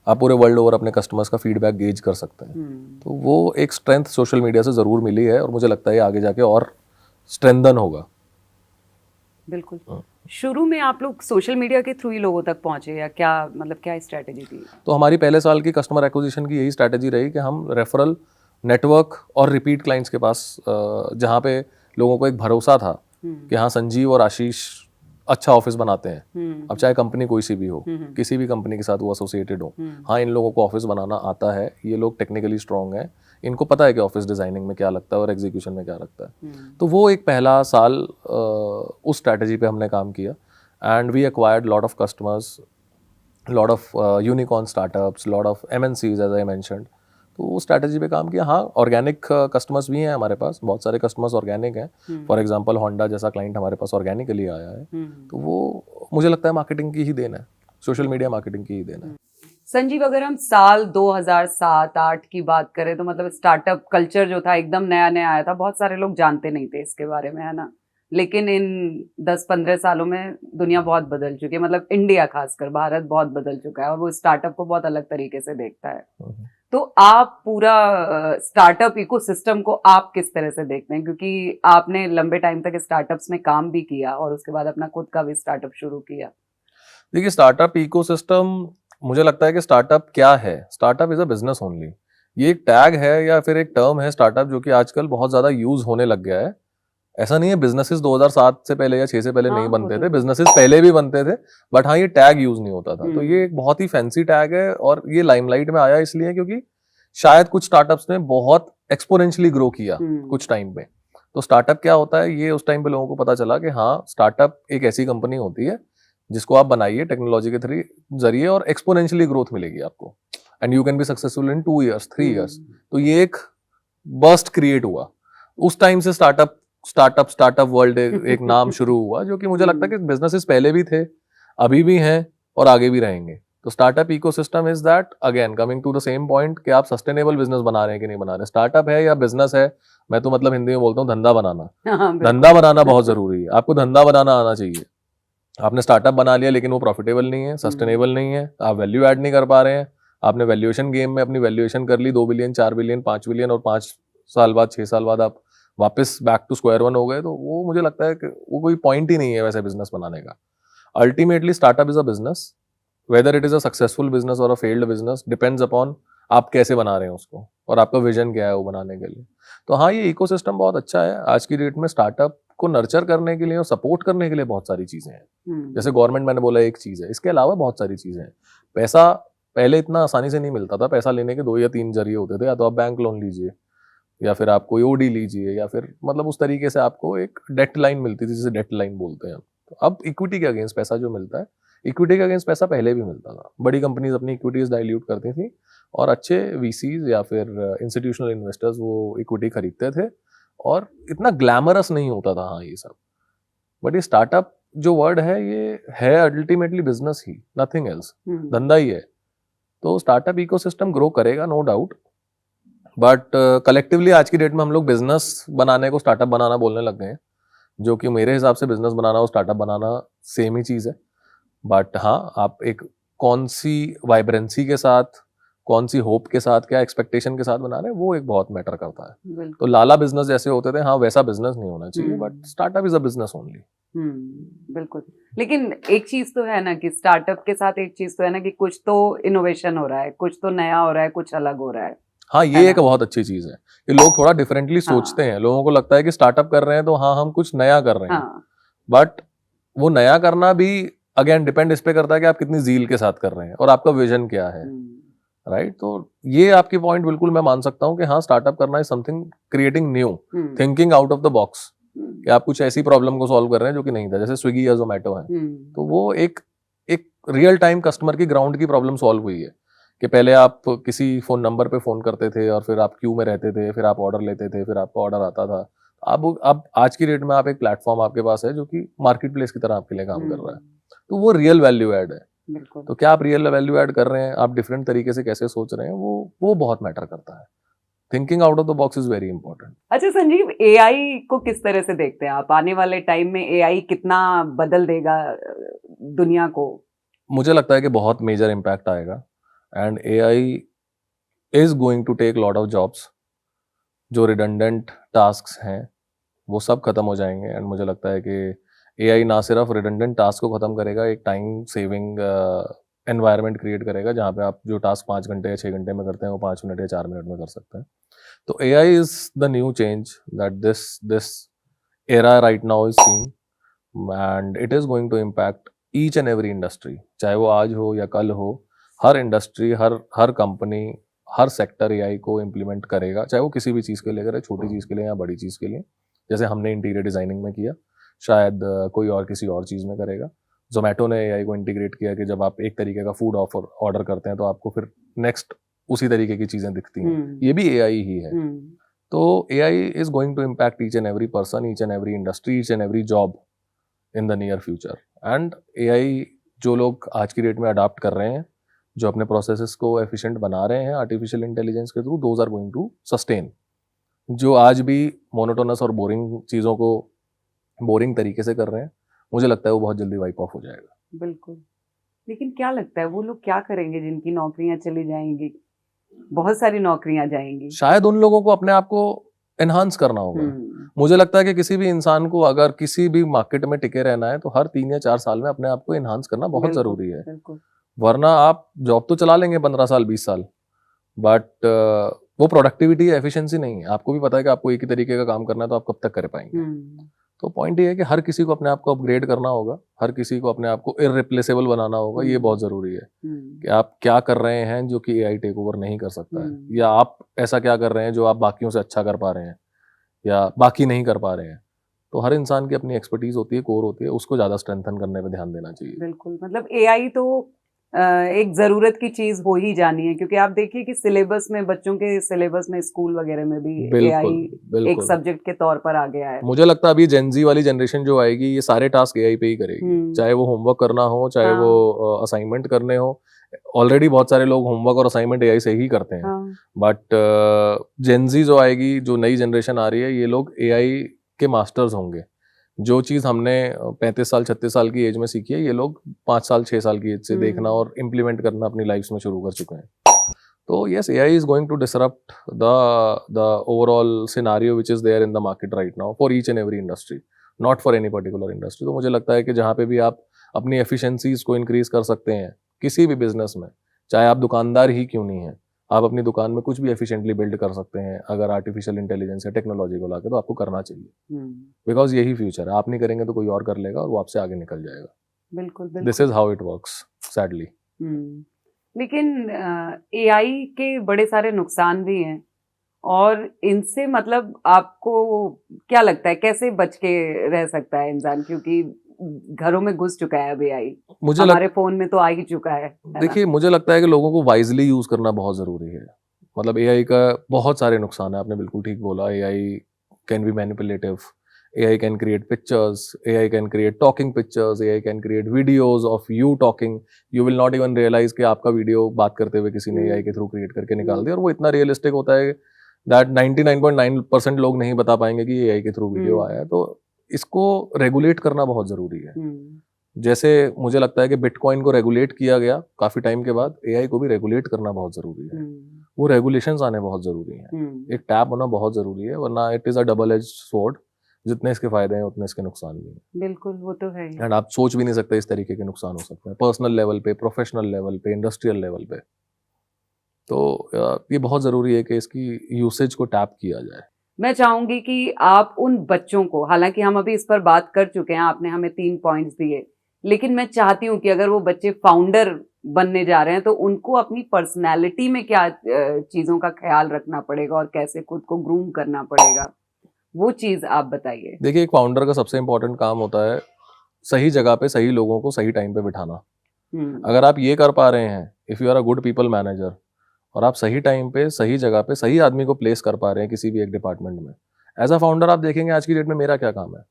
आप पूरे वर्ल्ड ओवर अपने कस्टमर्स का फीडबैक गेज कर सकते हैं। तो वो एक स्ट्रेंथ सोशल मीडिया से ज़रूर मिली है और मुझे लगता है आगे जाके और स्ट्रेंथन होगा। बिल्कुल। शुरू में आप लोग सोशल मीडिया के थ्रू ही लोगों तक पहुंचे या क्या, मतलब क्या स्ट्रेटेजी थी? तो हमारी पहले साल की कस्टमर एक्विजिशन की यही स्ट्रैटेजी रही कि हम रेफरल नेटवर्क और रिपीट क्लाइंट्स के पास, जहाँ पे लोगों को एक भरोसा था कि हाँ संजीव और आशीष अच्छा ऑफिस बनाते हैं, अब चाहे कंपनी कोई सी भी हो, किसी भी कंपनी के साथ वो एसोसिएटेड हो, हाँ इन लोगों को ऑफिस बनाना आता है, ये लोग टेक्निकली स्ट्रांग हैं, इनको पता है कि ऑफिस डिजाइनिंग में क्या लगता है और एग्जीक्यूशन में क्या लगता है। तो वो एक पहला साल उस स्ट्रैटेजी पे हमने काम किया and we acquired lot of customers, lot of unicorn startups, lot of MNCs as I mentioned. तो वो स्ट्रैटेजी पे काम किया। हाँ ऑर्गेनिक कस्टमर्स भी हैं हमारे पास, बहुत सारे कस्टमर्स ऑर्गेनिक हैं। फॉर एग्जांपल होंडा जैसा क्लाइंट हमारे पास ऑर्गेनिकली आया है। तो वो मुझे लगता है मार्केटिंग की ही देन है, सोशल मीडिया मार्केटिंग की ही देन है। संजीव, अगर हम साल 2007-8 की बात करें तो मतलब स्टार्टअप कल्चर जो था एकदम नया नया आया था, बहुत सारे लोग जानते नहीं थे इसके बारे में, है ना। लेकिन इन 10-15 सालों में दुनिया बहुत बदल चुकी है, मतलब इंडिया खासकर भारत बहुत बदल चुका है और वो स्टार्टअप को बहुत अलग तरीके से देखता है। तो आप पूरा स्टार्टअप इकोसिस्टम को आप किस तरह से देखते हैं, क्योंकि आपने लंबे टाइम तक स्टार्टअप्स में काम भी किया और उसके बाद अपना खुद का भी स्टार्टअप शुरू किया। देखिए स्टार्टअप इकोसिस्टम, मुझे लगता है कि स्टार्टअप क्या है, startup is a business only. ये एक टैग है या फिर एक टर्म है स्टार्टअप, जो कि आजकल बहुत ज्यादा यूज होने लग गया है। ऐसा नहीं है बिजनेसेस 2007 से पहले या 6 से पहले नहीं बनते थे, बिजनेसेस पहले भी बनते थे, बट हाँ ये टैग यूज नहीं होता था। तो ये एक बहुत ही फैंसी टैग है और ये लाइमलाइट में आया इसलिए क्योंकि शायद कुछ स्टार्टअप्स ने बहुत एक्सपोनेंशियली ग्रो किया कुछ टाइम पे। तो स्टार्टअप क्या होता है ये उस टाइम पे लोगों को पता चला कि हाँ स्टार्टअप एक ऐसी कंपनी होती है जिसको आप बनाइए टेक्नोलॉजी के जरिए और एक्सपोनेंशियली ग्रोथ मिलेगी आपको, and you can be successful in 2 years 3 years। तो ये एक बर्स्ट क्रिएट हुआ उस टाइम से, स्टार्टअप वर्ल्ड एक नाम शुरू हुआ, जो कि मुझे लगता है कि बिजनेसेस पहले भी थे, अभी भी हैं और आगे भी रहेंगे। तो startup ecosystem is that, again coming to the same point कि आप सस्टेनेबल बिजनेस बना रहे हैं कि नहीं बना रहे। स्टार्टअप है या बिजनेस है, मैं तो मतलब हिंदी में बोलता हूँ धंधा बनाना। धंधा बनाना बहुत जरूरी है, आपको धंधा बनाना आना चाहिए। आपने स्टार्टअप बना लिया लेकिन वो प्रॉफिटेबल नहीं है, सस्टेनेबल नहीं है, आप वैल्यू ऐड नहीं कर पा रहे हैं, आपने वैल्यूएशन गेम में अपनी वैल्यूएशन कर ली 2 बिलियन 4 बिलियन 5 बिलियन और 5 साल बाद 6 साल बाद आप वापस बैक टू स्क्वायर वन हो गए, तो वो मुझे लगता है कि वो कोई पॉइंट ही नहीं है वैसे बिजनेस बनाने का। Ultimately startup is a business, whether it is a successful business और a failed business, depends upon आप कैसे बना रहे हैं उसको और आपका विजन क्या है वो बनाने के लिए। तो हाँ ये इकोसिस्टम बहुत अच्छा है आज की डेट में। स्टार्टअप को नर्चर करने के लिए और सपोर्ट करने के लिए बहुत सारी चीजें हैं। जैसे गवर्नमेंट मैंने बोला एक चीज है, इसके अलावा बहुत सारी चीजें हैं। पैसा पहले इतना आसानी से नहीं मिलता था, पैसा लेने के 2 या 3 जरिए होते थे, या तो आप बैंक लोन लीजिए या फिर आप कोई ओडी लीजिए या फिर मतलब उस तरीके से आपको एक डेट लाइन मिलती थी, जिसे डेट लाइन बोलते हैं। तो अब इक्विटी के अगेंस्ट पैसा जो मिलता है, इक्विटी के अगेंस्ट पैसा पहले भी मिलता था। बड़ी कंपनीज अपनी इक्विटीज डाइल्यूट करती थी और अच्छे वीसीज या फिर इंस्टीट्यूशनल इन्वेस्टर्स वो इक्विटी खरीदते थे और इतना ग्लैमरस नहीं होता था हाँ ये सब। बट ये स्टार्टअप जो वर्ड है ये है अल्टीमेटली बिजनेस ही, नथिंग एल्स, धंधा ही है। तो स्टार्टअप इकोसिस्टम ग्रो करेगा नो डाउट, बट कलेक्टिवली आज की डेट में हम लोग बिजनेस बनाने को स्टार्टअप बनाना बोलने लग गए हैं, जो कि मेरे हिसाब से बिजनेस बनाना और स्टार्टअप बनाना सेम ही चीज़ है। बट हाँ आप एक कौन सी वाइब्रेंसी के साथ, कौन सी होप के साथ, क्या एक्सपेक्टेशन के साथ बना रहे हैं, वो एक बहुत मैटर करता है। तो लाला बिजनेस जैसे होते थे, हाँ वैसा बिजनेस नहीं होना चाहिए, but startup is a business only. बिल्कुल। लेकिन एक चीज तो है ना कि स्टार्टअप के साथ एक चीज तो है ना कि कुछ तो इनोवेशन हो रहा है, कुछ तो नया हो रहा है, कुछ अलग हो रहा है। हाँ ये एक बहुत अच्छी चीज है कि लोग थोड़ा डिफरेंटली सोचते हैं। लोगों को लगता है कि स्टार्टअप कर रहे हैं तो हाँ हम कुछ नया कर रहे हैं, बट वो नया करना भी अगेन डिपेंड इस पे करता है कि आप कितनी जील के साथ कर रहे हैं और आपका विजन क्या है, राइट। तो ये आपकी पॉइंट बिल्कुल मैं मान सकता हूँ कि हाँ स्टार्टअप करना is something creating new, thinking out of the box, कि आप कुछ ऐसी प्रॉब्लम को सॉल्व कर रहे हैं जो कि नहीं था। जैसे स्विगी या जोमेटो है, तो वो एक रियल टाइम कस्टमर की ग्राउंड की प्रॉब्लम सॉल्व हुई है कि पहले आप किसी फोन नंबर पे फोन करते थे और फिर आप क्यू में रहते थे, फिर आप ऑर्डर लेते थे, फिर आपका ऑर्डर आता था, अब आज की डेट में आप एक प्लेटफॉर्म आपके पास है जो कि मार्केट प्लेस की तरह आपके लिए काम कर रहा है, तो वो रियल वैल्यू ऐड है। बिल्कुल। तो क्या आप रियल वैल्यू ऐड कर रहे हैं, आप डिफरेंट तरीके से कैसे सोच रहे हैं, वो बहुत मैटर करता है। Thinking out of the box is very important. अच्छा संजीव, एआई को किस तरह से देखते हैं आप? आने वाले टाइम में एआई कितना बदल देगा दुनिया को? मुझे लगता है कि बहुत मेजर इम्पैक्ट आएगा and AI is going to take lot of jobs. जो रिडंडेंट टास्क्स हैं वो सब खत्म हो जाएंगे एंड मुझे लगता है कि एआई ना सिर्फ रिडंडेंट टास्क को खत्म करेगा, एक टाइम सेविंग एनवायरनमेंट क्रिएट करेगा जहाँ पे आप जो टास्क 5 घंटे या 6 घंटे में करते हैं वो 5 मिनट या 4 मिनट में कर सकते हैं। तो AI is the new change that this era right now is seeing and it is going to impact each and every industry, चाहे वो आज हो या कल हो। हर इंडस्ट्री, हर कंपनी, हर सेक्टर एआई को इम्प्लीमेंट करेगा, चाहे वो किसी भी चीज़ के लिए करे, छोटी चीज़ के लिए या बड़ी चीज़ के लिए। जैसे हमने इंटीरियर डिजाइनिंग में किया, शायद कोई और किसी और चीज़ में करेगा। जोमेटो ने एआई को इंटीग्रेट किया कि जब आप एक तरीके का फूड ऑर्डर करते हैं तो आपको फिर नेक्स्ट उसी तरीके की चीज़ें दिखती हैं, ये भी एआई ही है। तो AI is going to impact each and every person, each and every industry, each and every job in the near future. And AI जो लोग आज की डेट में अडाप्ट कर रहे हैं, जो अपने प्रोसेसेस को एफिशिएंट बना रहे हैं आर्टिफिशियल इंटेलिजेंस के through, those are going to sustain. जो आज भी मोनोटोनस और बोरिंग चीज़ों को बोरिंग तरीके से कर रहे हैं, मुझे लगता है वो बहुत जल्दी वाइप ऑफ हो जाएगा। बिल्कुल। लेकिन क्या लगता है वो लोग क्या करेंगे जिनकी नौकरियां चली जाएंगी? बहुत सारी नौकरियां जाएंगी। शायद उन लोगों को अपने आप को एनहांस करना होगा। मुझे लगता है कि किसी भी इंसान को अगर किसी भी मार्केट में टिके रहना है तो हर 3 या 4 साल में अपने आप को एनहांस करना बहुत जरूरी है। वरना आप जॉब तो चला लेंगे 15 साल 20 साल, बट वो प्रोडक्टिविटी एफिशिएंसी नहीं है। आपको भी पता है कि आपको एक ही तरीके का काम करना है तो आप कब तक कर पाएंगे। तो पॉइंट ये है कि हर किसी को अपने आप को अपग्रेड करना होगा, हर किसी को अपने आप को इररिप्लेसेबल बनाना होगा। ये बहुत जरूरी है कि आप क्या कर रहे हैं जो कि एआई टेक ओवर नहीं कर सकता है, या आप ऐसा क्या कर रहे हैं जो आप बाकियों से अच्छा कर पा रहे हैं या बाकी नहीं कर पा रहे हैं। तो हर इंसान की अपनी एक्सपर्टीज होती है, कोर होती है, उसको ज्यादा स्ट्रेंथन करने पे ध्यान देना चाहिए। बिल्कुल, मतलब एआई तो एक जरूरत की चीज हो ही जानी है, क्योंकि आप देखिए कि सिलेबस में, बच्चों के सिलेबस में, स्कूल वगैरह में भी एआई एक सब्जेक्ट के तौर पर आ गया है। मुझे लगता है अभी जेनजी वाली जनरेशन जो आएगी ये सारे टास्क एआई पे ही करेगी, चाहे वो होमवर्क करना हो, चाहे वो असाइनमेंट करने हो। ऑलरेडी बहुत सारे लोग होमवर्क और असाइनमेंट एआई से ही करते हैं, बट जेनजी जो आएगी, जो नई जनरेशन आ रही है, ये लोग एआई के मास्टर्स होंगे। जो चीज़ हमने 35 साल 36 साल की एज में सीखी है, ये लोग 5 साल 6 साल की एज से देखना और इम्प्लीमेंट करना अपनी लाइफ में शुरू कर चुके हैं। तो yes, AI is going to disrupt the overall scenario which is there in the market right now for each and every industry, not for any particular industry. तो मुझे लगता है कि जहाँ पे भी आप अपनी एफिशिएंसीज को इंक्रीज कर सकते हैं किसी भी बिजनेस में, चाहे आप दुकानदार ही क्यों नहीं है, आप अपनी दुकान में कुछ भी एफिशिएंटली बिल्ड कर सकते हैं अगर आर्टिफिशियल इंटेलिजेंस या टेक्नोलॉजी को लाके, तो आपको करना चाहिए। बिकॉज यही फ्यूचर है। आप नहीं करेंगे तो कोई और कर लेगा और वो आपसे आगे निकल जाएगा। बिल्कुल, this is how it works, sadly. लेकिन एआई के बड़े सारे नुकसान भी हैं, और इनसे मतलब आपको क्या लगता है कैसे बच के रह सकता है इंसान? क्योंकि घरों में घुस चुका है अब एआई, हमारे फोन में तो आ ही चुका है। देखिए, मुझे लगता है कि लोगों को वाइजली यूज करना बहुत जरूरी है। मतलब एआई का बहुत सारे नुकसान है, आपने बिल्कुल ठीक बोला। AI can be manipulative, AI can create pictures, AI can create talking pictures, AI can create videos of you talking. You will not even realize कि आपका वीडियो बात करते हुए किसी ने AI के थ्रू क्रिएट करके निकाल दिया, और वो इतना रियलिस्टिक होता है that 99.9% लोग नहीं बता पाएंगे कि AI के थ्रू वीडियो आया है। तो इसको रेगुलेट करना बहुत जरूरी है। जैसे मुझे लगता है कि बिटकॉइन को रेगुलेट किया गया काफी टाइम के बाद, एआई को भी रेगुलेट करना बहुत जरूरी है। वो रेगुलेशंस आने बहुत जरूरी हैं, एक टैब होना बहुत जरूरी है, वरना it is a double edge sword. जितने इसके फायदे हैं उतने इसके नुकसान भी हैं। बिल्कुल, वो तो है। एंड आप सोच भी नहीं सकते इस तरीके के नुकसान हो सकते हैं, पर्सनल लेवल पे, प्रोफेशनल लेवल पे, इंडस्ट्रियल लेवल पे। तो ये बहुत जरूरी है कि इसकी यूसेज को टैप किया जाए। मैं चाहूंगी कि आप उन बच्चों को, हालांकि हम अभी इस पर बात कर चुके हैं, आपने हमें 3 पॉइंट्स दिए, लेकिन मैं चाहती हूँ कि अगर वो बच्चे फाउंडर बनने जा रहे हैं तो उनको अपनी पर्सनैलिटी में क्या चीजों का ख्याल रखना पड़ेगा और कैसे खुद को ग्रूम करना पड़ेगा, वो चीज आप बताइए। देखिए, एक फाउंडर का सबसे इंपॉर्टेंट काम होता है सही जगह पे सही लोगों को सही टाइम पे बिठाना। अगर आप ये कर पा रहे हैं, if you are a good people manager, और आप सही टाइम पे सही जगह पे सही आदमी को प्लेस कर पा रहे हैं किसी भी एक डिपार्टमेंट में, एज अ फाउंडर आप देखेंगे आज की डेट में मेरा क्या काम है,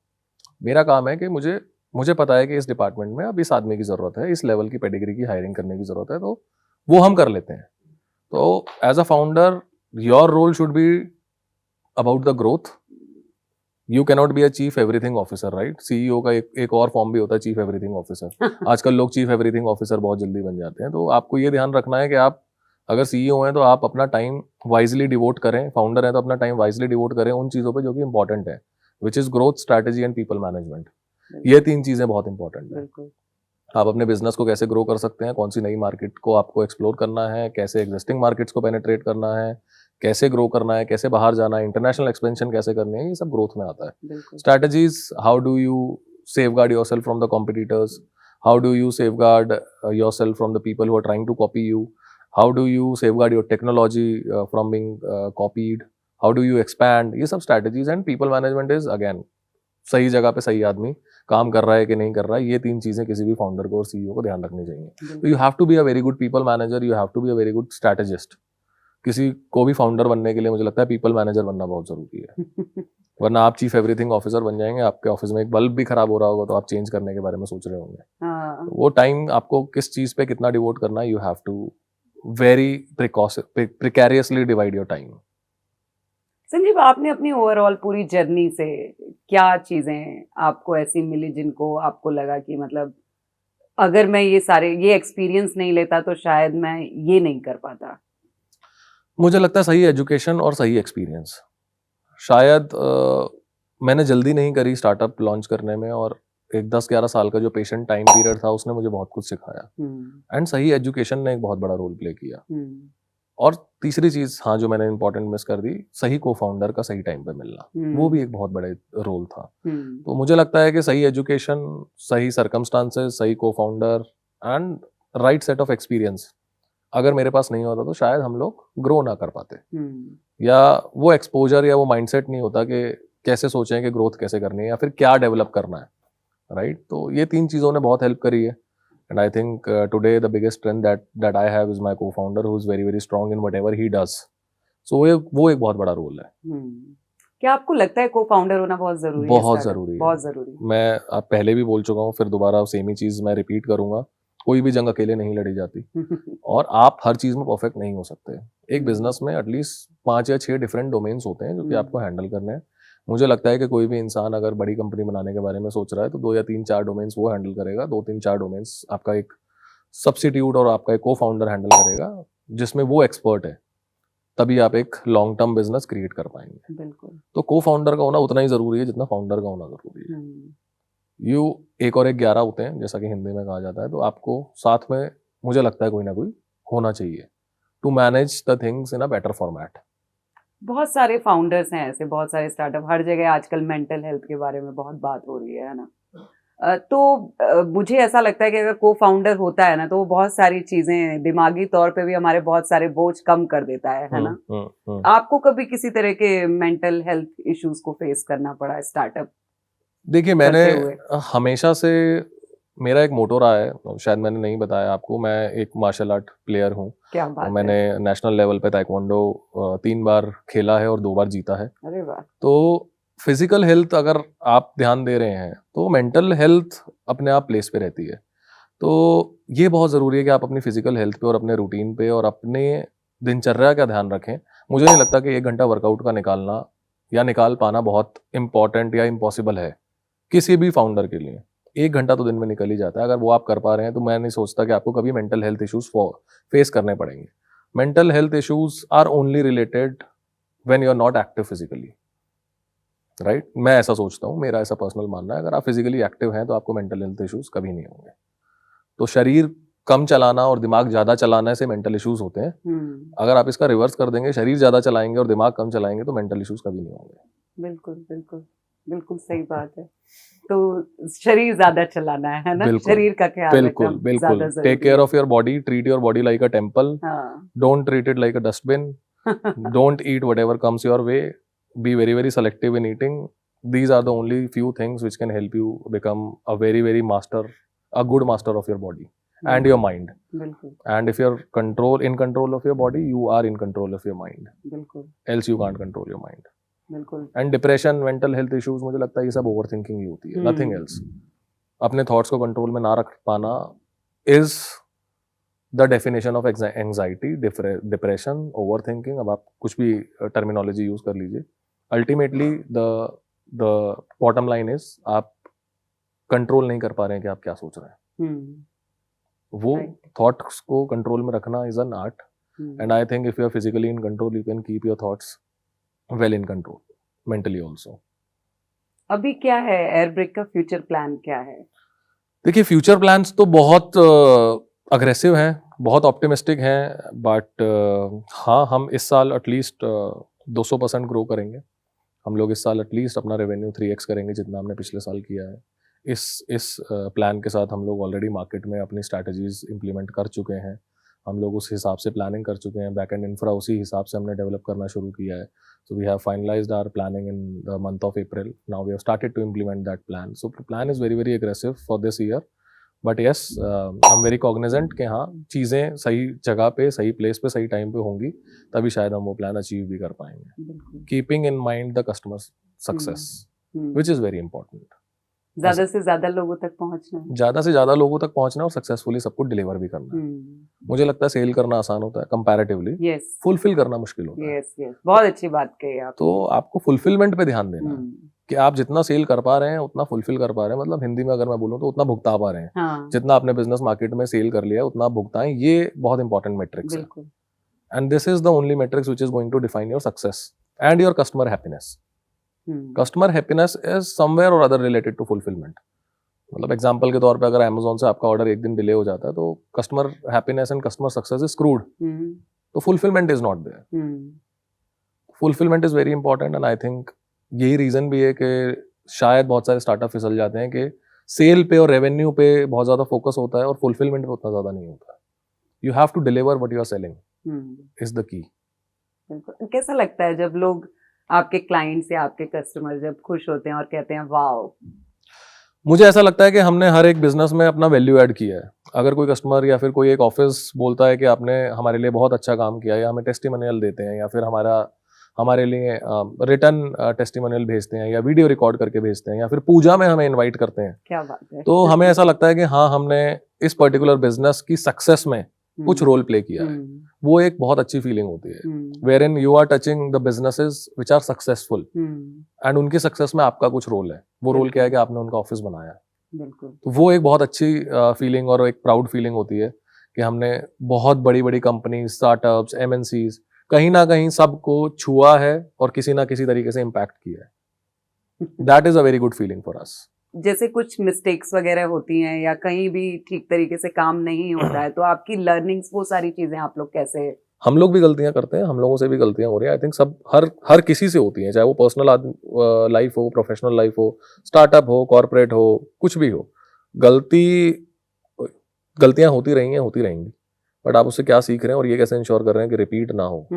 मेरा काम है कि मुझे पता है कि इस डिपार्टमेंट में अब इस आदमी की ज़रूरत है, इस लेवल की पेडिग्री की हायरिंग करने की ज़रूरत है, तो वो हम कर लेते हैं। तो as a founder your role should be about the growth. You cannot be a chief everything officer, right? CEO का एक और फॉर्म भी होता है, चीफ एवरीथिंग ऑफिसर। आजकल लोग चीफ एवरीथिंग ऑफिसर बहुत जल्दी बन जाते हैं, तो आपको ये ध्यान रखना है कि आप अगर सीईओ हैं तो आप अपना टाइम वाइजली डिवोट करें, फाउंडर हैं तो अपना टाइम वाइजली डिवोट करें उन चीज़ों पे जो कि इंपॉर्टेंट है, which is growth, strategy and people management. ये 3 चीज़ें बहुत इंपॉर्टेंट है। बिल्कुल। आप अपने बिजनेस को कैसे ग्रो कर सकते हैं, कौन सी नई मार्केट को आपको एक्सप्लोर करना है, कैसे एग्जिस्टिंग मार्केट्स को पेनिट्रेट करना है, कैसे ग्रो करना है, कैसे बाहर जाना है, इंटरनेशनल एक्सपेंशन कैसे करनी है, ये सब ग्रोथ में आता है। बिल्कुल। Strategies, how do you safeguard yourself from the competitors, how do you safeguard yourself from the people who are trying to copy you, how do you safeguard your technology from being copied, how do you expand, ये सब strategies and people management is again सही जगह पे सही आदमी काम कर रहा है कि नहीं कर रहा है, ये 3 चीजें किसी भी फाउंडर को और सीईओ को ध्यान रखनी चाहिए। तो you have to be a very good people manager, you have to be a very good strategist. किसी को भी फाउंडर बनने के लिए मुझे लगता है पीपल मैनेजर बनना बहुत जरूरी है। वरना आप चीफ एवरीथिंग ऑफिसर बन जाएंगे, आपके ऑफिस में एक बल्ब भी खराब हो रहा होगा तो आप चेंज करने के बारे में सोच रहे होंगे। हाँ। वो टाइम आपको किस चीज पे कितना डिवोट करना है, you have to very precariously divide your time. Sanjeev, आपने अपनी ओवरऑल पूरी जर्नी से क्या चीजें आपको ऐसी मिली जिनको आपको लगा कि मतलब अगर मैं ये एक्सपीरियंस नहीं लेता तो शायद मैं ये नहीं कर पाता? मुझे लगता है सही एजुकेशन और सही एक्सपीरियंस। शायद मैंने जल्दी नहीं करी स्टार्टअप लॉन्च करने में, और एक 10-11 साल का जो पेशेंट टाइम पीरियड था उसने मुझे बहुत कुछ सिखाया, एंड सही एजुकेशन ने एक बहुत बड़ा रोल प्ले किया। और तीसरी चीज, हाँ, जो मैंने इंपॉर्टेंट मिस कर दी, सही को फाउंडर का सही टाइम पे मिलना, वो भी एक बहुत बड़े रोल था। तो मुझे लगता है कि सही एजुकेशन, सही सर्कमस्टांसेस, सही को founder and right set of experience अगर मेरे पास नहीं होता तो शायद हम लोग ग्रो ना कर पाते, या वो एक्सपोजर या वो माइंडसेट नहीं होता कि कैसे सोचें कि ग्रोथ कैसे करनी है या फिर क्या डेवलप करना है, राइट? तो ये 3 चीज़ों ने बहुत हेल्प करी है, and I think today the biggest strength that I have is my co-founder who is very very strong in whatever he does. So वो एक बहुत बड़ा रोल है। क्या आपको लगता है को फाउंडर होना बहुत जरूरी है? बहुत जरूरी है, बहुत जरूरी। मैं आप पहले भी बोल चुका हूँ, फिर दोबारा सेम ही चीज़ मैं रिपीट करूंगा, कोई भी जंग अकेले नहीं लड़ी जाती, और आप हर चीज़ में परफेक्ट नहीं हो सकते। एक बिजनेस में एटलीस्ट 5 या 6 डिफरेंट डोमेन्स होते हैं जो कि आपको हैंडल करने हैं। मुझे लगता है कि कोई भी इंसान अगर बड़ी कंपनी बनाने के बारे में सोच रहा है तो 2 या 3-4 डोमेन्स वो हैंडल करेगा, 2-3-4 डोमेन्स आपका एक सब्स्टिट्यूट और आपका एक को फाउंडर हैंडल करेगा जिसमें वो एक्सपर्ट है, तभी आप एक लॉन्ग टर्म बिजनेस क्रिएट कर पाएंगे। बिल्कुल। तो को फाउंडर का होना उतना ही जरूरी है जितना फाउंडर का होना जरूरी है। यू एक और एक 11 होते हैं, जैसा कि हिंदी में कहा जाता है, तो आपको साथ में मुझे लगता है कोई ना कोई होना चाहिए to manage the things in a better format. बहुत सारे फाउंडर्स हैं ऐसे, बहुत सारे स्टार्टअप, हर जगह आजकल मेंटल हेल्थ के बारे में बहुत बात हो रही है ना? तो मुझे ऐसा लगता है कि अगर को फाउंडर होता है ना तो वो बहुत सारी चीजें दिमागी तौर पे भी हमारे बहुत सारे बोझ कम कर देता है ना? आपको कभी किसी तरह के मेंटल हेल्थ इश्यूज को फेस करना पड़ा है स्टार्टअप? देखिए, मैंने हमेशा से, मेरा एक मोटो रहा है, शायद मैंने नहीं बताया आपको, मैं एक मार्शल आर्ट प्लेयर हूँ। क्या बात है? मैंने नेशनल लेवल पे ताइक्वांडो 3 बार खेला है और 2 बार जीता है। अरे वाह। तो फिजिकल हेल्थ अगर आप ध्यान दे रहे हैं तो मेंटल हेल्थ अपने आप प्लेस पे रहती है। तो ये बहुत ज़रूरी है कि आप अपनी फिजिकल हेल्थ पे और अपने रूटीन पे और अपने दिनचर्या का ध्यान रखें। मुझे नहीं लगता कि 1 घंटा वर्कआउट का निकालना या निकाल पाना बहुत इंपॉर्टेंट या इम्पॉसिबल है किसी भी फाउंडर के लिए। 1 घंटा तो दिन में निकल ही जाता है, अगर वो आप कर पा रहे हैं तो मैं नहीं सोचता कि आपको कभी मेंटल हेल्थ इश्यूज फेस करने पड़ेंगे। Mental health issues are only related when you are not active physically, right? मैं ऐसा सोचता हूँ, मेरा ऐसा पर्सनल मानना है। अगर आप फिजिकली एक्टिव हैं तो आपको मेंटल हेल्थ इश्यूज कभी नहीं होंगे। तो शरीर कम चलाना और दिमाग ज्यादा चलाने से मेंटल इश्यूज होते हैं। अगर आप इसका रिवर्स कर देंगे, शरीर ज्यादा चलाएंगे और दिमाग कम चलाएंगे, तो मेंटल इश्यूज कभी नहीं होंगे। बिल्कुल बिल्कुल बिल्कुल सही बात है। तो शरीर ज्यादा चलाना है ना? शरीर का ख्याल बिल्कुल बिल्कुल। Take care of your body, treat your body like a temple, don't treat it like a dustbin, don't eat whatever comes your way, be very very selective in eating. These are the only few things which can help you become a very very good master of your body and your mind. बिल्कुल। And if you're in control of your body, you are in control of your mind. बिल्कुल। Else you can't control your mind. बिल्कुल। And depression, mental health issues, मुझे लगता है ये सब ओवर थिंकिंग ही होती है, नथिंग एल्स। अपने थॉट्स को कंट्रोल में ना रख पाना is the definition of anxiety, depression, over thinking. अब आप कुछ भी टर्मिनोलॉजी यूज कर लीजिए, ultimately the bottom line is आप कंट्रोल नहीं कर पा रहे हैं कि आप क्या सोच रहे हैं। वो थॉट्स को कंट्रोल में रखना is an art, and I think if you are physically in control you can keep your thoughts well in control, mentally also. अभी क्या है एयरब्रिक का फ्यूचर प्लान क्या है? देखिए, फ्यूचर प्लान्स तो बहुत अग्रेसिव हैं, बहुत ऑप्टिमिस्टिक हैं, बट हाँ, हम इस साल एटलीस्ट 200% ग्रो करेंगे। हम लोग इस साल एटलीस्ट अपना रेवेन्यू 3x करेंगे जितना हमने पिछले साल किया है। इस प्लान के साथ हम लोग ऑलरेडी मार्केट में अपनी स्ट्रैटेजीज इंप्लीमेंट कर चुके हैं। हम लोग उस हिसाब से प्लानिंग कर चुके हैं, बैक एंड इंफ्रा उसी हिसाब से हमने डेवलप करना शुरू किया है। So we have finalized our planning in the month of April. Now we have started to implement that plan. So the plan is very, very aggressive for this year. But yes, I'm very cognizant कि हाँ, चीज़ें सही जगह पे, सही प्लेस पे, सही टाइम पे होंगी, तभी शायद हम वो प्लान अचीव भी कर पाएंगे। Keeping in mind the customer's success, which is very important. ज्यादा से ज्यादा लोगों तक पहुंचना है। ज्यादा से ज्यादा लोगों तक पहुंचना और सक्सेसफुली सबको डिलीवर भी करना है। मुझे लगता है सेल करना आसान होता है कंपैरेटिवली, फुलफिल करना मुश्किल होता है। बहुत अच्छी बात कही आप। तो आपको फुलफिलमेंट पे ध्यान देना है कि आप जितना सेल कर पा रहे हैं उतना फुलफिल कर पा रहे हैं। मतलब हिंदी में अगर मैं बोलूँ तो उतना भुगता पा रहे हैं। हाँ। जितना आपने बिजनेस मार्केट में सेल कर लिया उतना भुगताएं, ये बहुत इंपॉर्टेंट मेट्रिक्स है। And this is the only metrics which is going to define your success and your customer happiness. Customer happiness is somewhere or other related to fulfilment. मतलब एग्जांपल के तौर पे अगर अमेज़न से आपका ऑर्डर एक दिन डिले हो जाता है तो customer happiness and customer success is screwed, तो fulfilment is not there. Fulfilment is very important, and I think यही रीजन भी है कि शायद बहुत सारे स्टार्टअप फिसल जाते हैं कि सेल पे और रेवेन्यू पे बहुत ज्यादा फोकस होता है और फुलफिलमेंट पे उतना ज्यादा नहीं होता। You have to deliver what you are selling is the key. कैसा लगता है जब लोग आपके क्लाइंट्स या आपके कस्टमर जब खुश होते हैं और कहते हैं वाओ? मुझे ऐसा लगता है कि हमने हर एक बिजनेस में अपना वैल्यू ऐड किया है। अगर कोई कस्टमर या फिर कोई एक ऑफिस बोलता है कि आपने हमारे लिए बहुत अच्छा काम किया, या हमें टेस्टिमोनियल देते हैं, या फिर हमारे लिए रिटर्न टेस्टिमोनियल भेजते हैं, या वीडियो रिकॉर्ड करके भेजते हैं, या फिर पूजा में हमें इनवाइट करते हैं, क्या बात है। तो हमें ऐसा लगता है कि हाँ, हमने इस पर्टिकुलर बिजनेस की सक्सेस में कुछ रोल प्ले किया है। वो एक बहुत अच्छी फीलिंग होती है, wherein you are touching the businesses which are successful, and उनकी सक्सेस में आपका कुछ रोल है। वो रोल क्या है कि आपने उनका ऑफिस बनाया। बिल्कुल। तो वो एक बहुत अच्छी फीलिंग और एक प्राउड फीलिंग होती है कि हमने बहुत बड़ी बड़ी कंपनी, स्टार्टअप्स, MNCs कहीं ना कहीं सबको छुआ है और किसी ना किसी तरीके से इम्पैक्ट किया है। That is a very good feeling for us. जैसे कुछ मिस्टेक्स वगैरह होती हैं या कहीं भी ठीक तरीके से काम नहीं होता है, तो आपकी लर्निंग्स, वो सारी चीजें आप लोग कैसे? हम लोग भी गलतियां करते हैं, हम लोगों से भी गलतियां हो रही हैं। आई थिंक सब हर किसी से होती हैं, चाहे वो पर्सनल लाइफ हो, प्रोफेशनल लाइफ हो, स्टार्टअप हो, कॉर्पोरेट हो, कुछ भी हो। गलतियां होती रहेंगी, बट आप उससे क्या सीख रहे हैं और ये कैसे इंश्योर कर रहे हैं कि रिपीट ना हो,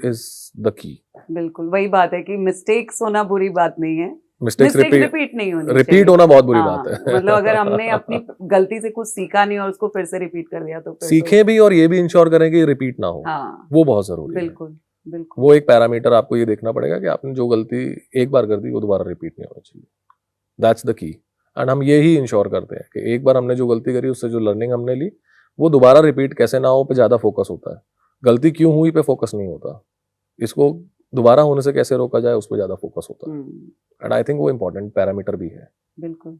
इज द की। बिल्कुल वही बात है कि मिस्टेक्स होना बुरी बात नहीं है, मिस्टेक्स रिपीट नहीं होनी, रिपीट होना बहुत बुरी बात है। मतलब अगर हमने अपनी गलती से कुछ सीखा नहीं और उसको फिर से रिपीट कर दिया तो फिर सीखे भी और ये भी इंश्योर करें कि रिपीट ना हो। वो बहुत जरूरी है। बिल्कुल। वो एक पैरामीटर आपको ये देखना पड़ेगा कि आपने जो गलती एक बार कर दी वो दोबारा रिपीट नहीं होना चाहिए। That's the key. एंड हम ये ही इंश्योर करते हैं कि एक बार हमने जो गलती करी उससे जो लर्निंग हमने ली वो दोबारा रिपीट कैसे ना हो पे ज्यादा फोकस होता है। गलती क्यों हुई पे फोकस नहीं होता, इसको दोबारा होने से कैसे रोका जाए उस पर ज्यादा फोकस होता है। एंड आई थिंक वो इम्पोर्टेंट पैरामीटर भी है। बिल्कुल।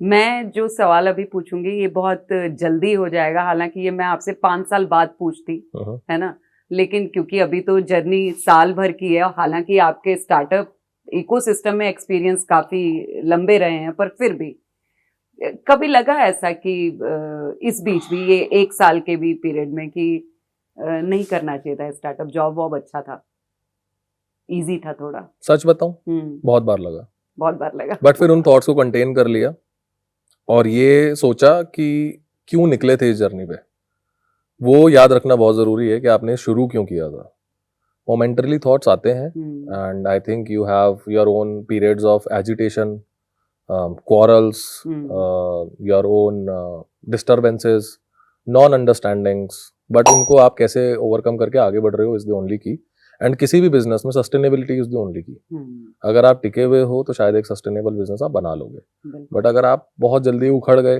मैं जो सवाल अभी पूछूंगी ये बहुत जल्दी हो जाएगा, हालांकि ये मैं आपसे 5 साल बाद पूछती, है ना, लेकिन क्योंकि अभी तो जर्नी साल भर की है, हालांकि आपके स्टार्टअप इकोसिस्टम में एक्सपीरियंस काफी लंबे रहे हैं, पर फिर भी कभी लगा ऐसा कि इस बीच भी ये 1 साल के भी पीरियड में कि नहीं करना चाहिए था स्टार्टअप, जॉब वॉब अच्छा था, इजी था थोड़ा? सच बताऊं, बहुत बार लगा, बट फिर उन थॉट्स को कंटेन कर लिया और ये सोचा कि क्यों निकले थे इस जर्नी पे। वो याद रखना बहुत जरूरी है कि आपने शुरू क्यों किया था। मोमेंटरली थॉट्स आते हैं, and I think you have your own periods of agitation, quarrels, your own disturbances, non understandings, but उनको आप कैसे ओवरकम करके आगे बढ़ रहे हो इज द ओनली की। एंड किसी भी बिजनेस में सस्टेनेबिलिटी इज द ओनली की। अगर आप टिके हुए हो तो शायद एक सस्टेनेबल बिजनेस आप बना लोगे, बट अगर आप बहुत जल्दी उखड़ गए